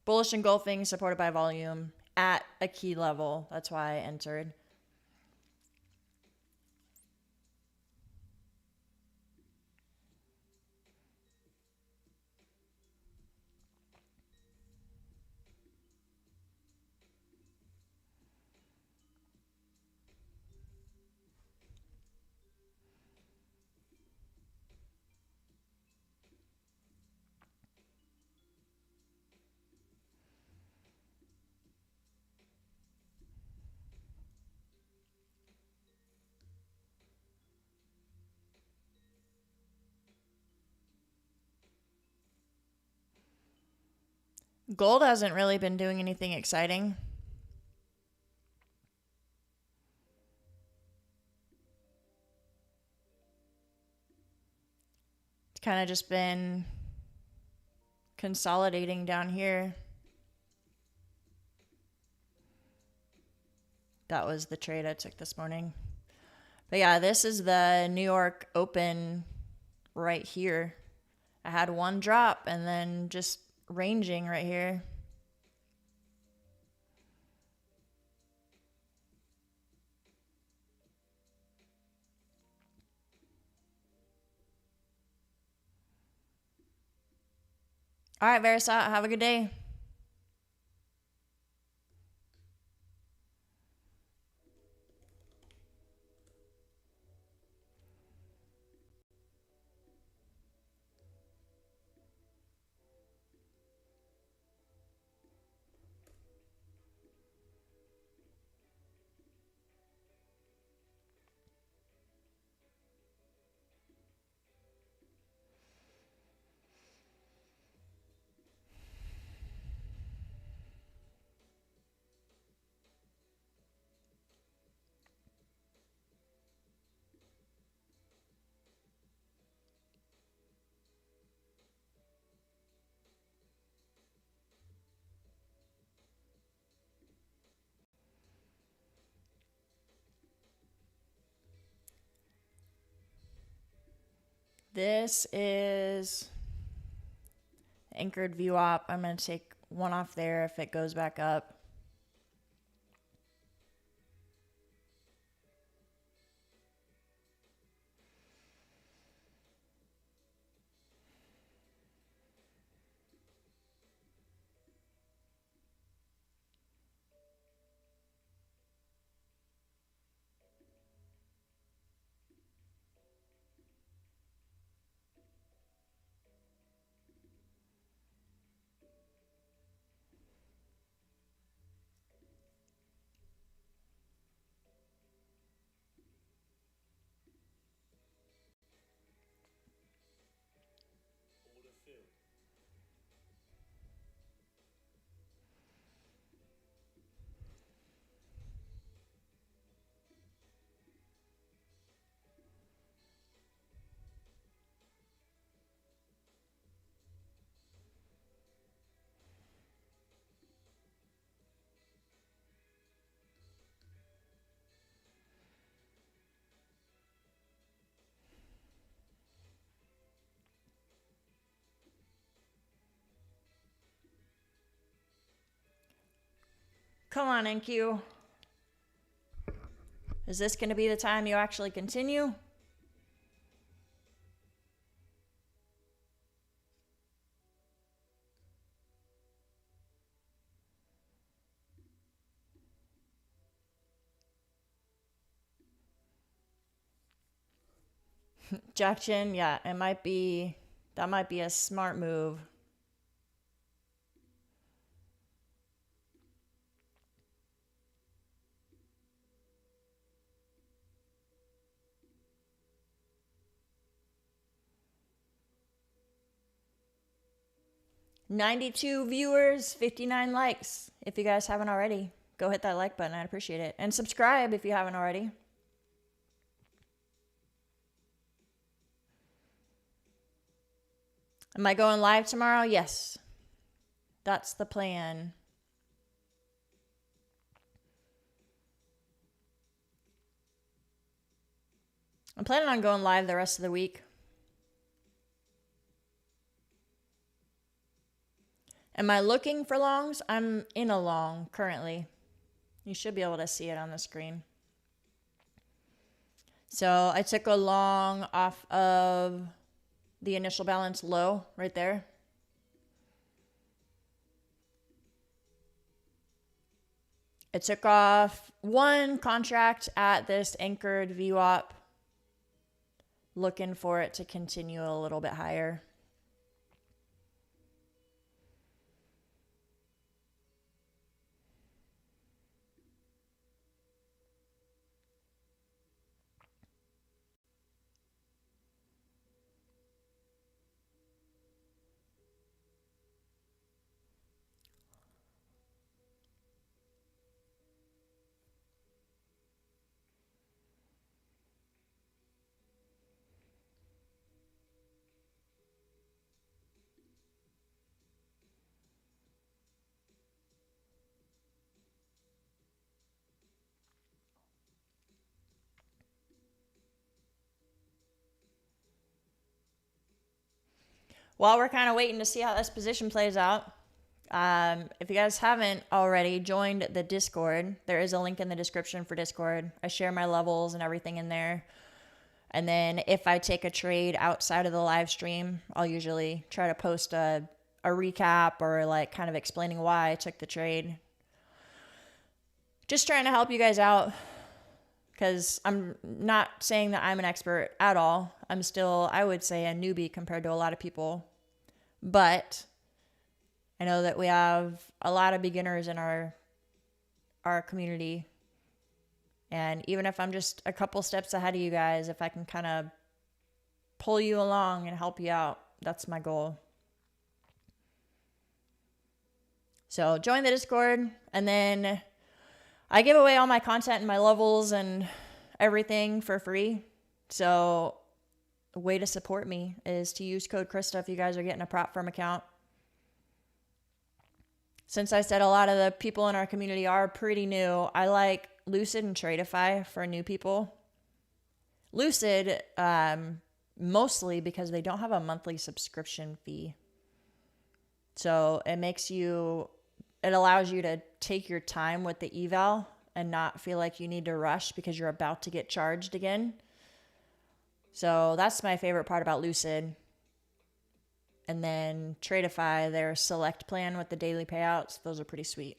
bullish engulfing supported by volume at a key level. That's why I entered. Gold hasn't really been doing anything exciting. It's kind of just been consolidating down here. That was the trade I took this morning. But yeah, this is the New York Open right here. I had one drop and then just ranging right here. All right, Verisat, have a good day. This is anchored VWAP. I'm going to take one off there if it goes back up. Come on, NQ. Is this going to be the time you actually continue? Jack Chin, yeah, that might be a smart move. $92 viewers, 59 likes. If you guys haven't already, go hit that like button. I'd appreciate it. And subscribe if you haven't already. Am I going live tomorrow? Yes. That's the plan. I'm planning on going live the rest of the week. Am I looking for longs? I'm in a long currently. You should be able to see it on the screen. So I took a long off of the initial balance low right there. It took off one contract at this anchored VWAP, looking for it to continue a little bit higher. while we're kind of waiting to see how this position plays out, if you guys haven't already joined the Discord, there is a link in the description for Discord. I share my levels and everything in there. And then if I take a trade outside of the live stream, I'll usually try to post a recap or like kind of explaining why I took the trade. Just trying to help you guys out, because I'm not saying that I'm an expert at all. I'm still, I would say, a newbie compared to a lot of people. But I know that we have a lot of beginners in our community. And even if I'm just a couple steps ahead of you guys, if I can kind of pull you along and help you out, that's my goal. So join the Discord, and then I give away all my content and my levels and everything for free. So a way to support me is to use code Krista if you guys are getting a prop firm account. Since I said a lot of the people in our community are pretty new, I like Lucid and Tradeify for new people. Lucid, mostly because they don't have a monthly subscription fee. So it allows you to take your time with the eval and not feel like you need to rush because you're about to get charged again. So that's my favorite part about Lucid. And then Tradeify, their select plan with the daily payouts, those are pretty sweet.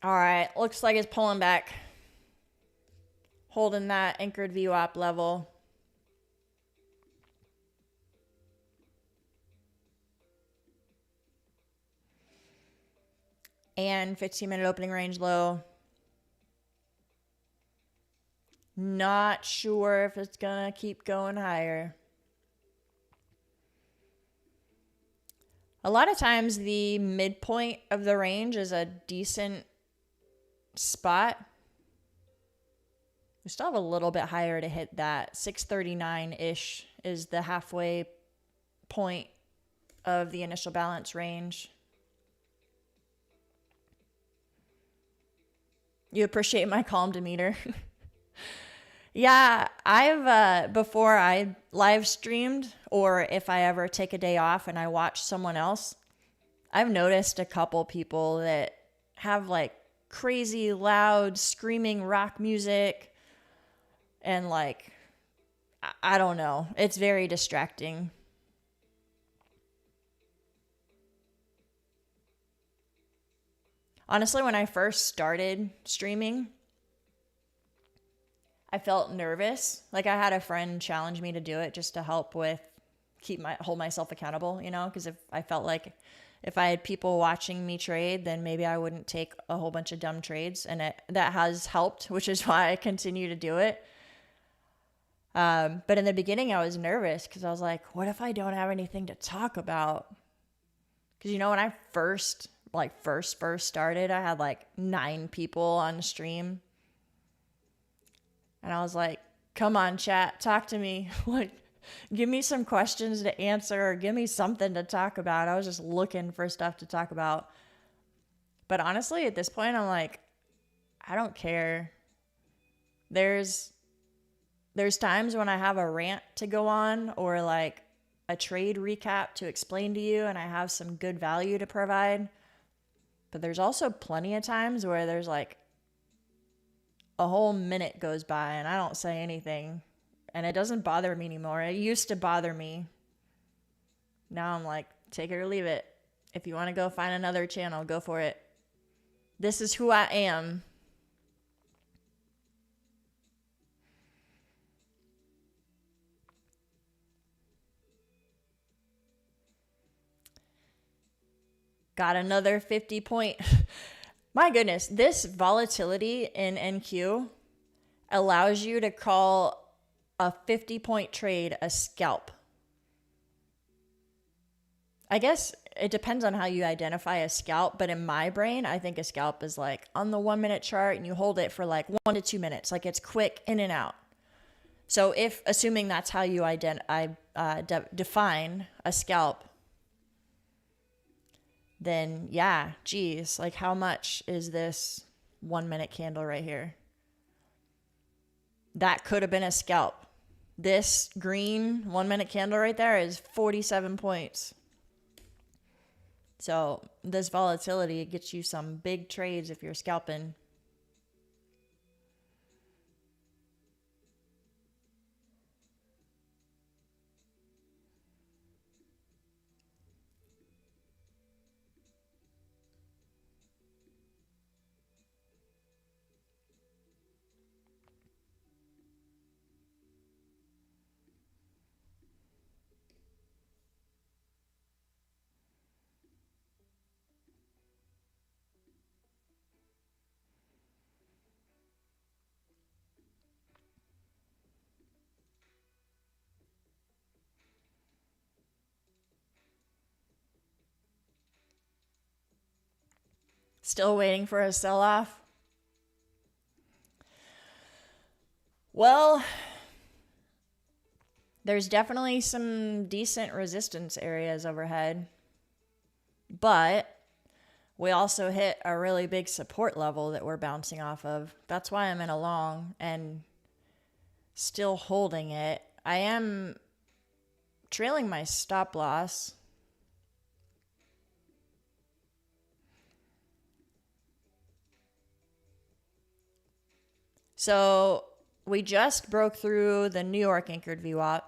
All right, looks like it's pulling back. Holding that anchored VWAP level. And 15-minute opening range low. Not sure if it's going to keep going higher. A lot of times the midpoint of the range is a decent spot. We still have a little bit higher to hit that. 639-ish is the halfway point of the initial balance range. You appreciate my calm demeanor. Yeah, I've, before I live streamed, or if I ever take a day off and I watch someone else, I've noticed a couple people that have like crazy loud screaming rock music and like, I don't know, it's very distracting. Honestly, when I first started streaming, I felt nervous. Like I had a friend challenge me to do it just to help with hold myself accountable, you know, because if I felt like if I had people watching me trade, then maybe I wouldn't take a whole bunch of dumb trades, and that has helped, which is why I continue to do it. But in the beginning I was nervous because I was like, what if I don't have anything to talk about? Because, you know, when I first started, I had like 9 people on the stream. And I was like, come on, chat, talk to me. Like, give me some questions to answer or give me something to talk about. I was just looking for stuff to talk about. But honestly, at this point, I'm like, I don't care. There's times when I have a rant to go on or like a trade recap to explain to you and I have some good value to provide. But there's also plenty of times where there's like a whole minute goes by and I don't say anything, and it doesn't bother me anymore. It used to bother me. Now I'm like, take it or leave it. If you want to go find another channel, go for it. This is who I am. Got another 50 point. My goodness, this volatility in NQ allows you to call a 50-point trade a scalp. I guess it depends on how you identify a scalp, but in my brain, I think a scalp is like on the 1 minute chart and you hold it for like 1 to 2 minutes, like it's quick in and out. So if, assuming that's how you define a scalp, then yeah, geez, like how much is this 1 minute candle right here. That could have been a scalp. This green 1 minute candle right there is 47 points. So this volatility gets you some big trades if you're scalping. Still waiting for a sell-off? Well, there's definitely some decent resistance areas overhead, but we also hit a really big support level that we're bouncing off of. That's why I'm in a long and still holding it. I am trailing my stop loss. So we just broke through the New York anchored VWAP.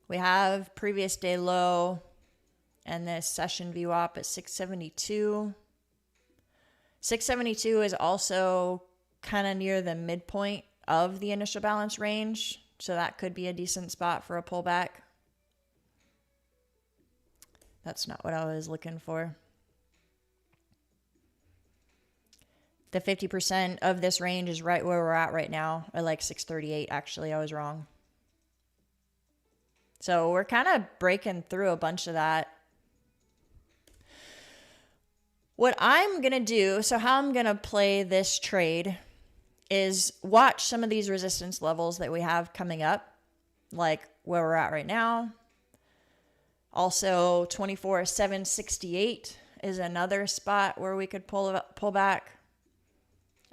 We have previous day low and this session VWAP at 672. 672 is also kind of near the midpoint of the initial balance range, so that could be a decent spot for a pullback. That's not what I was looking for. The 50% of this range is right where we're at right now, at like 638. Actually, I was wrong. So we're kind of breaking through a bunch of that. What I'm going to do, so how I'm going to play this trade is watch some of these resistance levels that we have coming up, like where we're at right now. Also, 24,768 is another spot where we could pull back.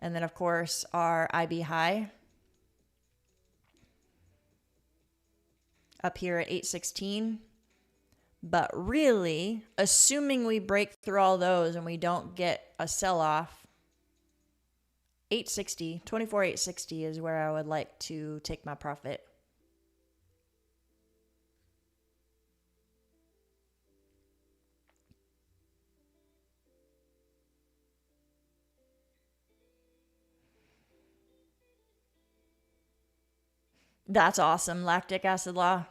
And then, of course, our IB high up here at 816. But really, assuming we break through all those and we don't get a sell-off, 24,860 is where I would like to take my profit. That's awesome. Lactic acid law.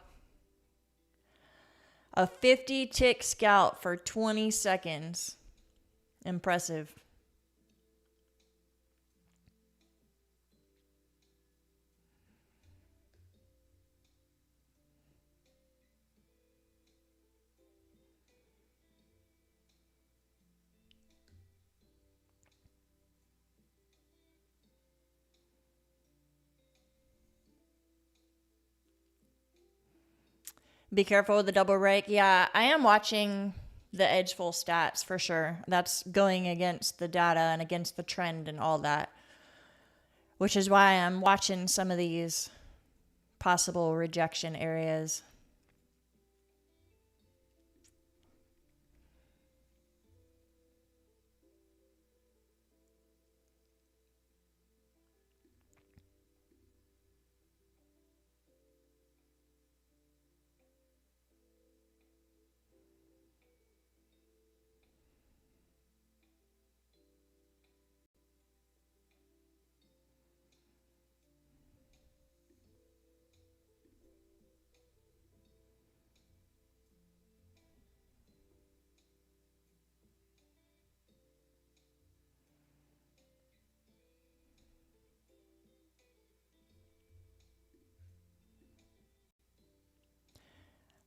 A 50 tick scalp for 20 seconds. Impressive. Be careful with the double rake. Yeah, I am watching the edge full stats for sure. That's going against the data and against the trend and all that, which is why I'm watching some of these possible rejection areas.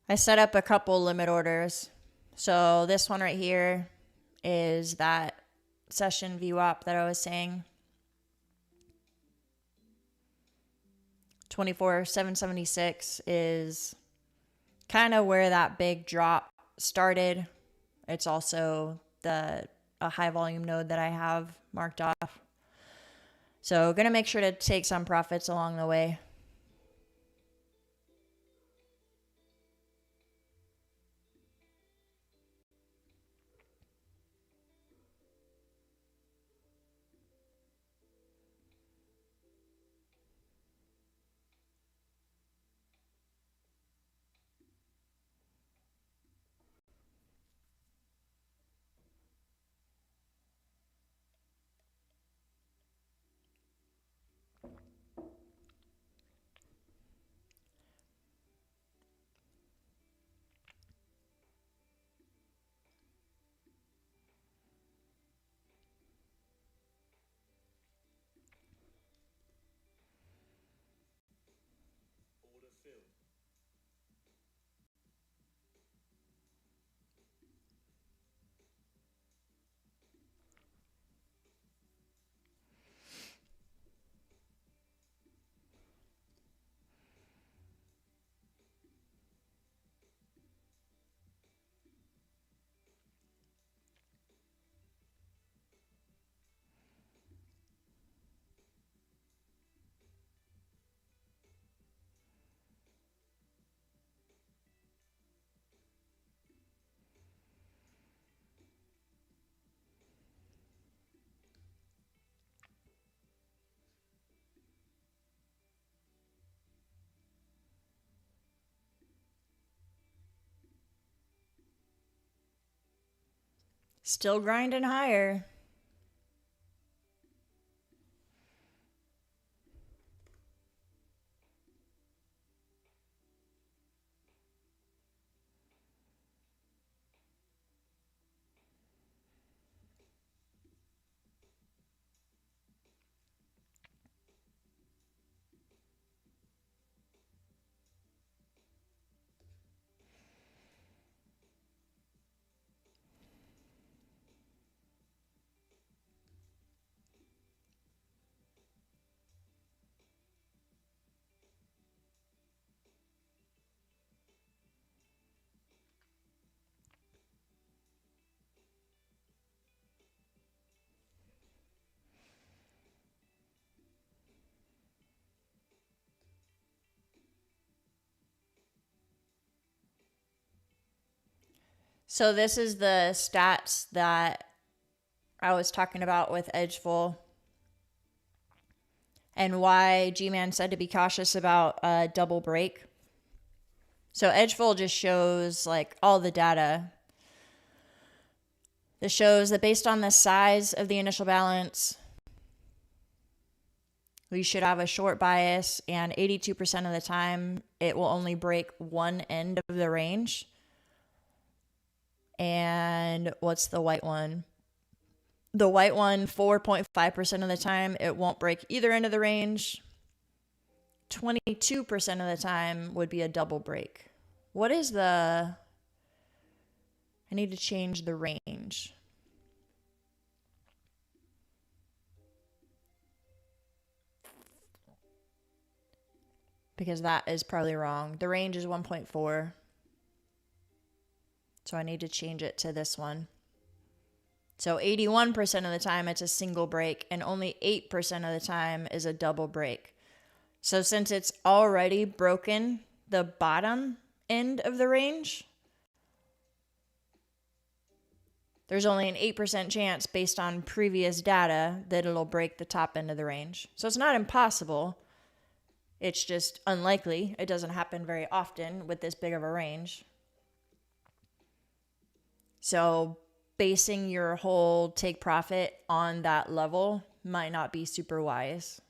I set up a couple limit orders. So this one right here is that session VWAP that I was saying. 24,776 is kind of where that big drop started. It's also the a high volume node that I have marked off. So going to make sure to take some profits along the way. Still grinding higher. So this is the stats that I was talking about with Edgeful and why G-Man said to be cautious about a double break. So Edgeful just shows like all the data. This shows that based on the size of the initial balance, we should have a short bias, and 82% of the time it will only break one end of the range. And what's the white one? The white one, 4.5% of the time, it won't break either end of the range. 22% of the time would be a double break. What is the... I need to change the range. Because that is probably wrong. The range is 1.4. So I need to change it to this one. So 81% of the time it's a single break, and only 8% of the time is a double break. So since it's already broken the bottom end of the range, there's only an 8% chance based on previous data that it'll break the top end of the range. So it's not impossible. It's just unlikely. It doesn't happen very often with this big of a range. So basing your whole take profit on that level might not be super wise.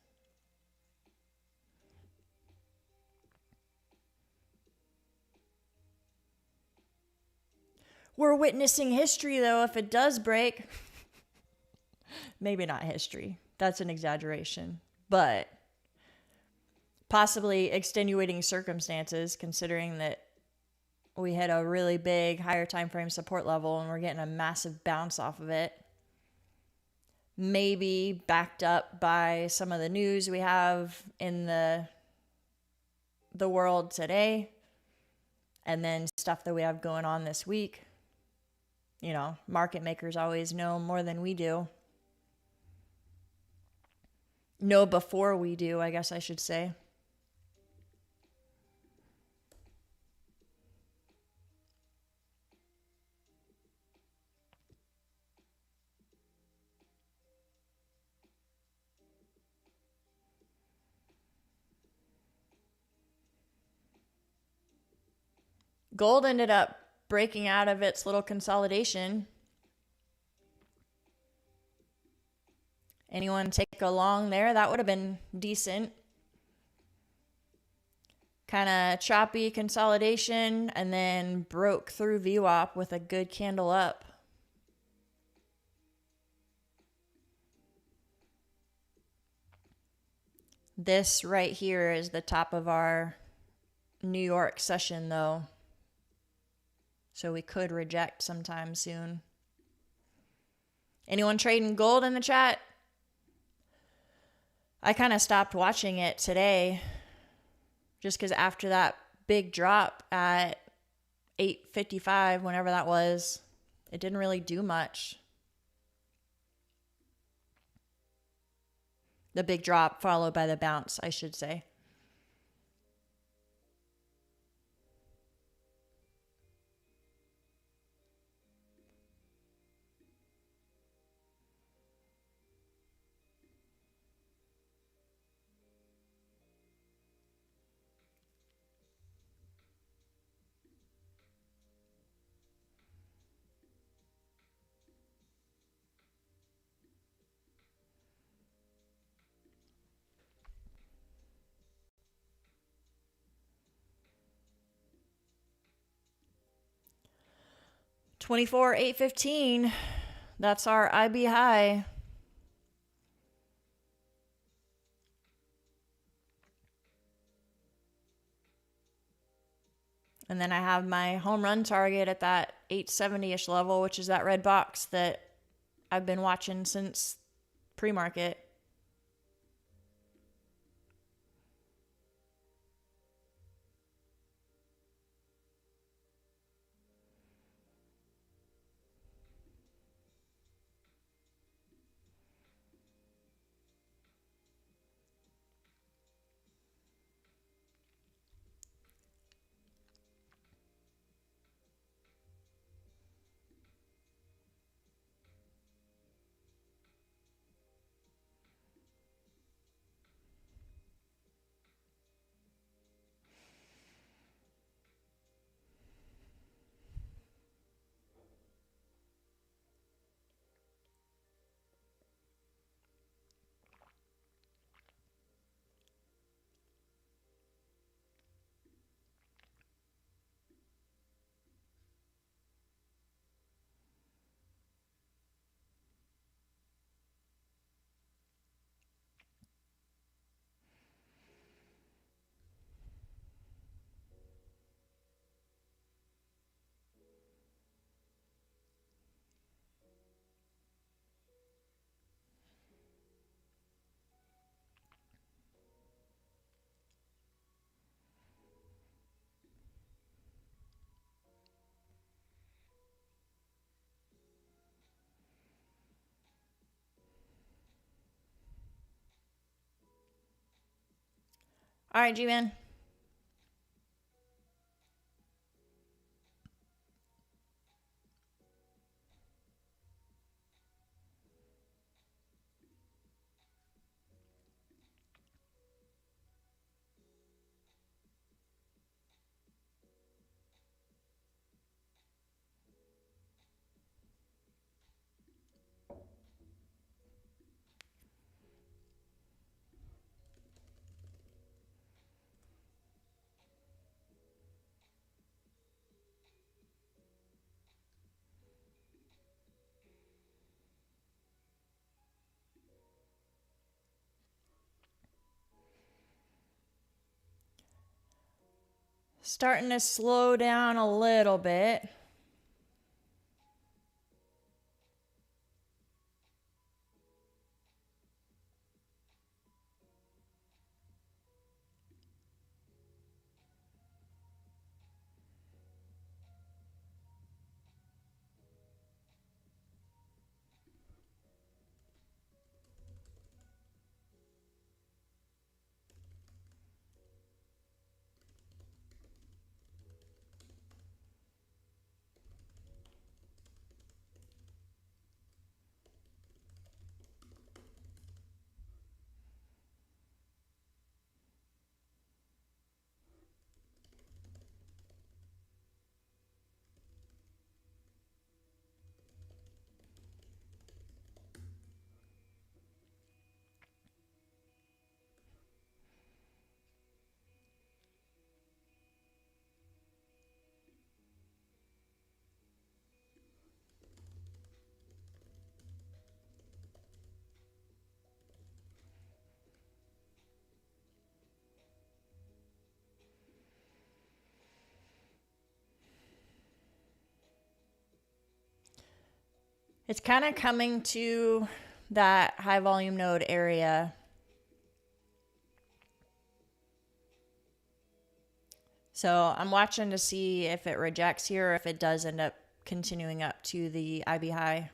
We're witnessing history, though, if it does break. Maybe not history. That's an exaggeration. But possibly extenuating circumstances, considering that we hit a really big higher time frame support level and we're getting a massive bounce off of it. Maybe backed up by some of the news we have in the world today, and then stuff that we have going on this week. You know, market makers always know more than we do. Know before we do, I guess I should say. Gold ended up breaking out of its little consolidation. Anyone take a long there? That would have been decent. Kind of choppy consolidation and then broke through VWAP with a good candle up. This right here is the top of our New York session though. So we could reject sometime soon. Anyone trading gold in the chat? I kind of stopped watching it today just because after that big drop at 8:55, whenever that was, it didn't really do much. The big drop followed by the bounce, I should say. $24,815. That's our IB high. And then I have my home run target at that 870-ish level, which is that red box that I've been watching since pre-market. All right, G-Man. Starting to slow down a little bit. It's kind of coming to that high volume node area. So I'm watching to see if it rejects here or if it does end up continuing up to the IB high.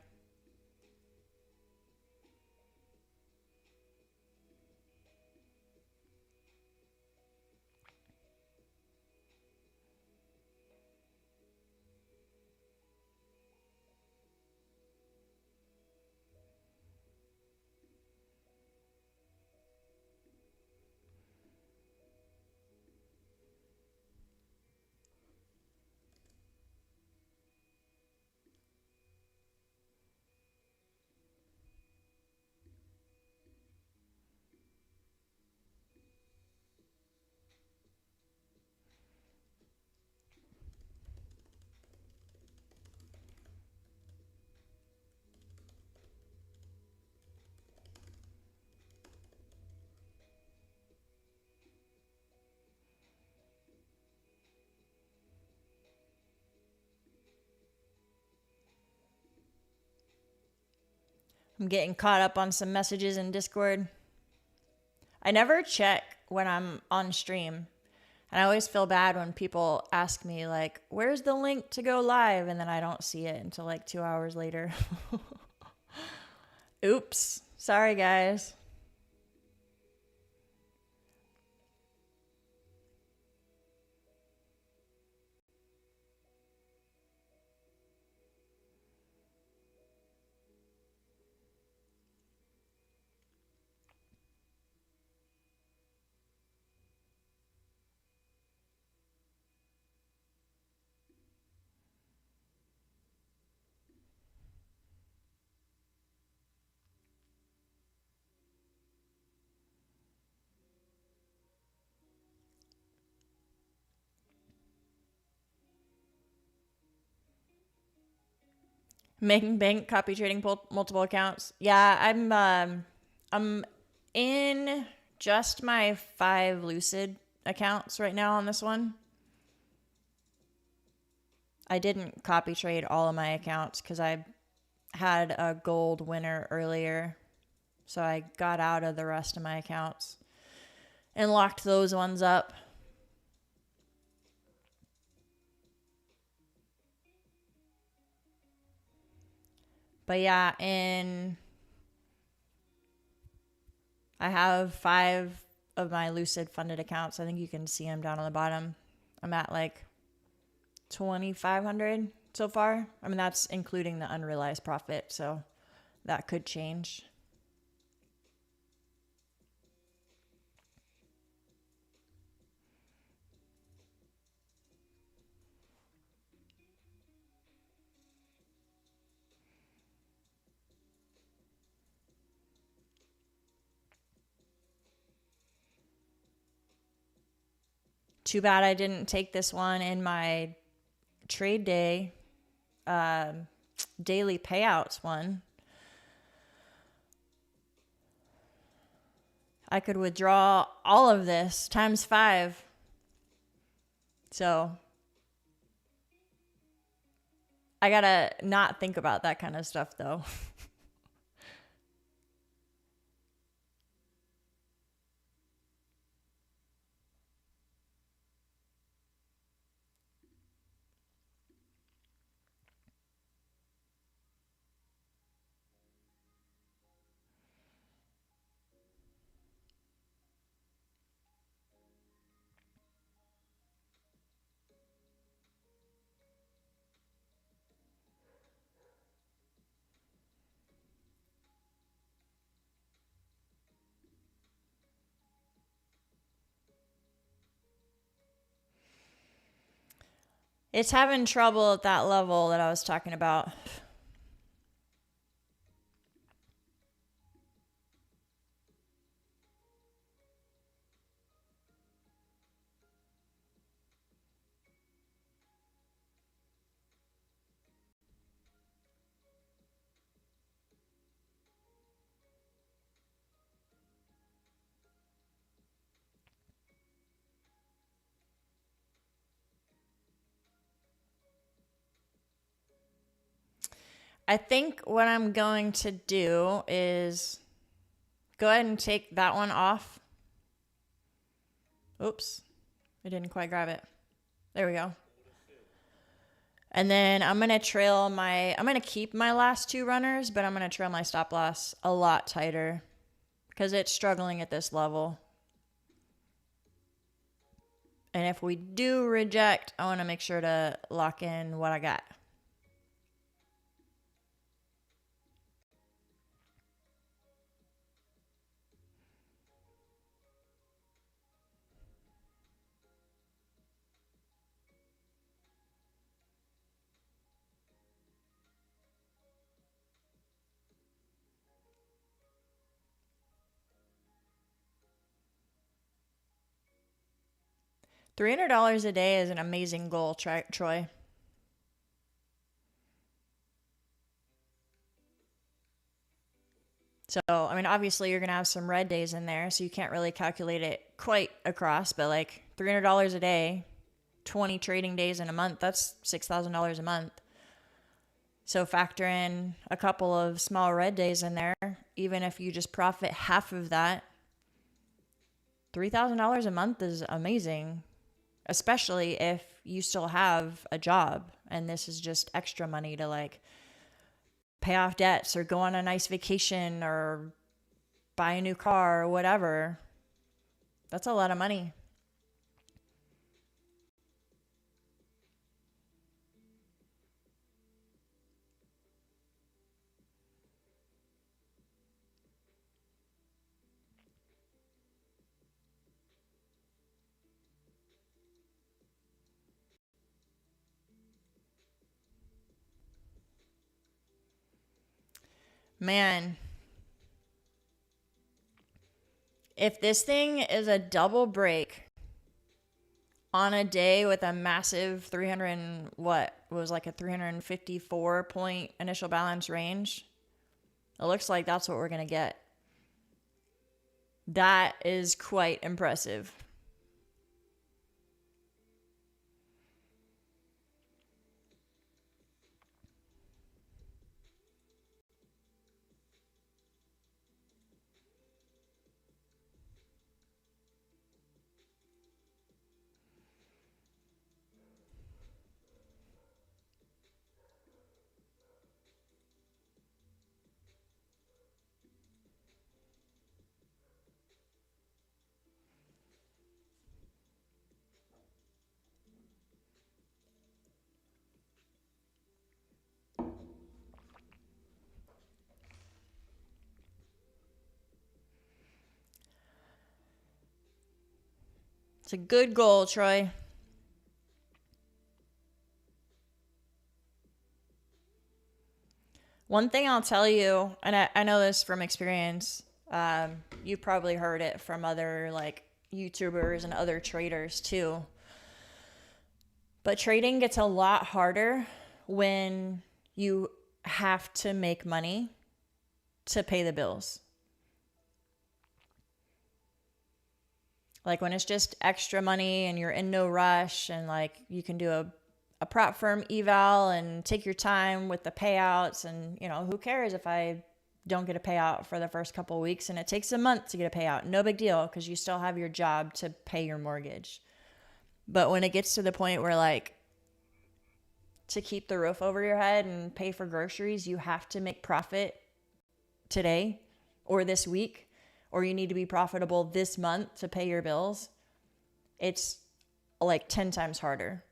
I'm getting caught up on some messages in Discord. I never check when I'm on stream. And I always feel bad when people ask me, like, where's the link to go live? And then I don't see it until like 2 hours later. Oops. Sorry, guys. Making bank, copy trading multiple accounts. Yeah, I'm in just my 5 Lucid accounts right now on this one. I didn't copy trade all of my accounts because I had a gold winner earlier. So I got out of the rest of my accounts and locked those ones up. But yeah, I have 5 of my Lucid funded accounts. I think you can see them down on the bottom. I'm at like 2,500 so far. I mean, that's including the unrealized profit, so that could change. Too bad I didn't take this one in my trade day daily payouts one. I could withdraw all of this times 5. So I gotta not think about that kind of stuff though. It's having trouble at that level that I was talking about. I think what I'm going to do is go ahead and take that one off. Oops, I didn't quite grab it. There we go. And then I'm going to keep my last two runners, but I'm going to trail my stop loss a lot tighter because it's struggling at this level. And if we do reject, I want to make sure to lock in what I got. $300 a day is an amazing goal, Troy. So, I mean, obviously you're going to have some red days in there, so you can't really calculate it quite across, but like $300 a day, 20 trading days in a month, that's $6,000 a month. So factor in a couple of small red days in there, even if you just profit half of that, $3,000 a month is amazing. Especially if you still have a job and this is just extra money to like pay off debts or go on a nice vacation or buy a new car or whatever. That's a lot of money. Man, if this thing is a double break on a day with a massive 354 point initial balance range, it looks like that's what we're going to get. That is quite impressive. It's a good goal, Troy. One thing I'll tell you, and I know this from experience, you've probably heard it from other like YouTubers and other traders too. But trading gets a lot harder when you have to make money to pay the bills. Like when it's just extra money and you're in no rush and like you can do a prop firm eval and take your time with the payouts, and you know, who cares if I don't get a payout for the first couple of weeks and it takes a month to get a payout. No big deal, because you still have your job to pay your mortgage. But when it gets to the point where like to keep the roof over your head and pay for groceries, you have to make profit today or this week, or you need to be profitable this month to pay your bills, it's like 10 times harder.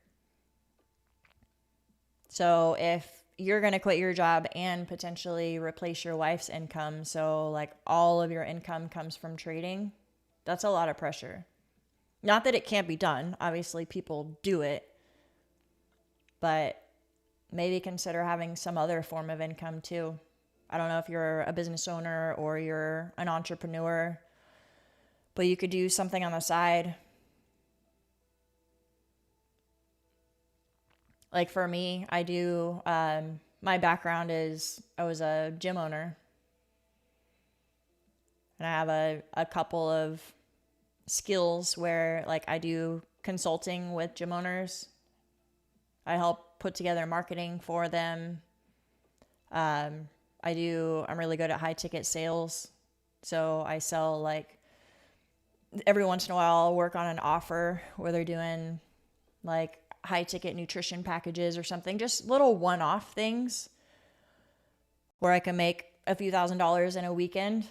So if you're going to quit your job and potentially replace your wife's income, so like all of your income comes from trading, that's a lot of pressure. Not that it can't be done. Obviously, people do it. But maybe consider having some other form of income too. I don't know if you're a business owner or you're an entrepreneur, but you could do something on the side. Like for me, I do, my background is I was a gym owner. And I have a couple of skills where like I do consulting with gym owners. I help put together marketing for them. I'm really good at high ticket sales. So I sell like every once in a while I'll work on an offer where they're doing like high ticket nutrition packages or something, just little one-off things where I can make a few $1,000s in a weekend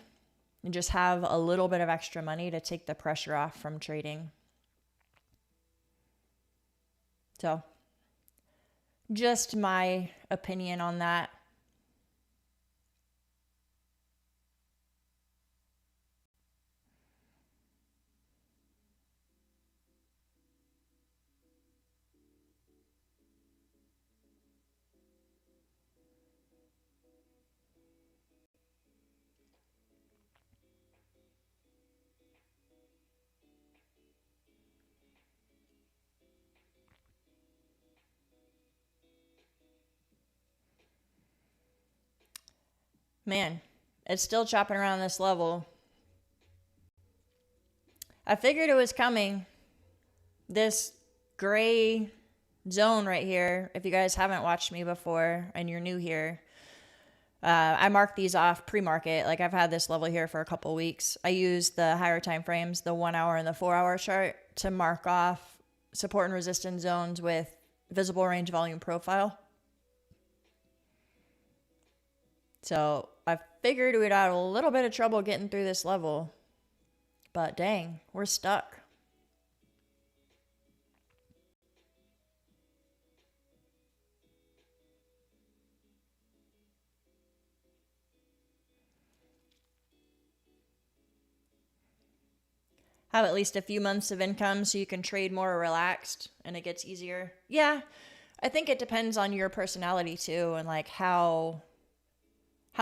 and just have a little bit of extra money to take the pressure off from trading. So just my opinion on that. Man, it's still chopping around this level. I figured it was coming. This gray zone right here, if you guys haven't watched me before and you're new here, I mark these off pre-market. Like I've had this level here for a couple weeks. I use the higher time frames, the 1 hour and the 4 hour chart, to mark off support and resistance zones with visible range volume profile. So I figured we'd have a little bit of trouble getting through this level, but dang, we're stuck. Have at least a few months of income so you can trade more relaxed and it gets easier. Yeah, I think it depends on your personality too, and like how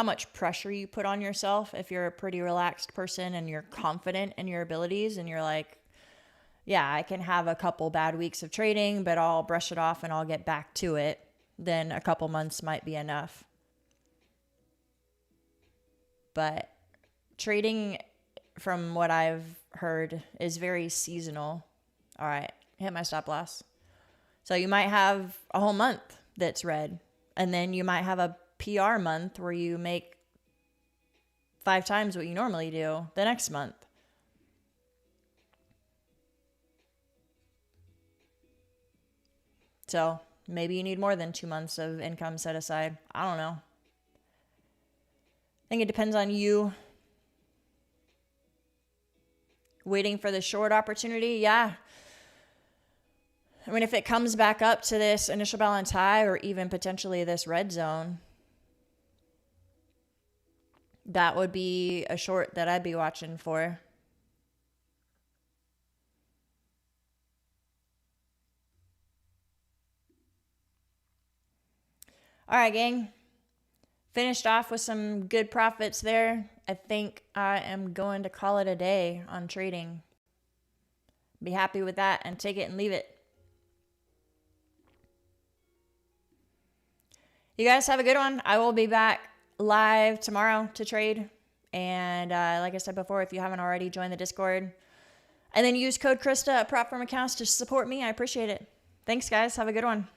much pressure you put on yourself. If you're a pretty relaxed person and you're confident in your abilities and you're like, yeah, I can have a couple bad weeks of trading, but I'll brush it off and I'll get back to it, then a couple months might be enough. But trading, from what I've heard, is very seasonal. All right, hit my stop loss. So you might have a whole month that's red, and then you might have a PR month where you make 5 times what you normally do the next month. So maybe you need more than 2 months of income set aside. I don't know. I think it depends on you. Waiting for the short opportunity, yeah. I mean, if it comes back up to this initial balance high or even potentially this red zone, that would be a short that I'd be watching for. All right, gang. Finished off with some good profits there. I think I am going to call it a day on trading. Be happy with that and take it and leave it. You guys have a good one. I will be back live tomorrow to trade. And like I said before, if you haven't already, join the Discord. And then use code Krista at Prop Firm Accounts to support me. I appreciate it. Thanks, guys. Have a good one.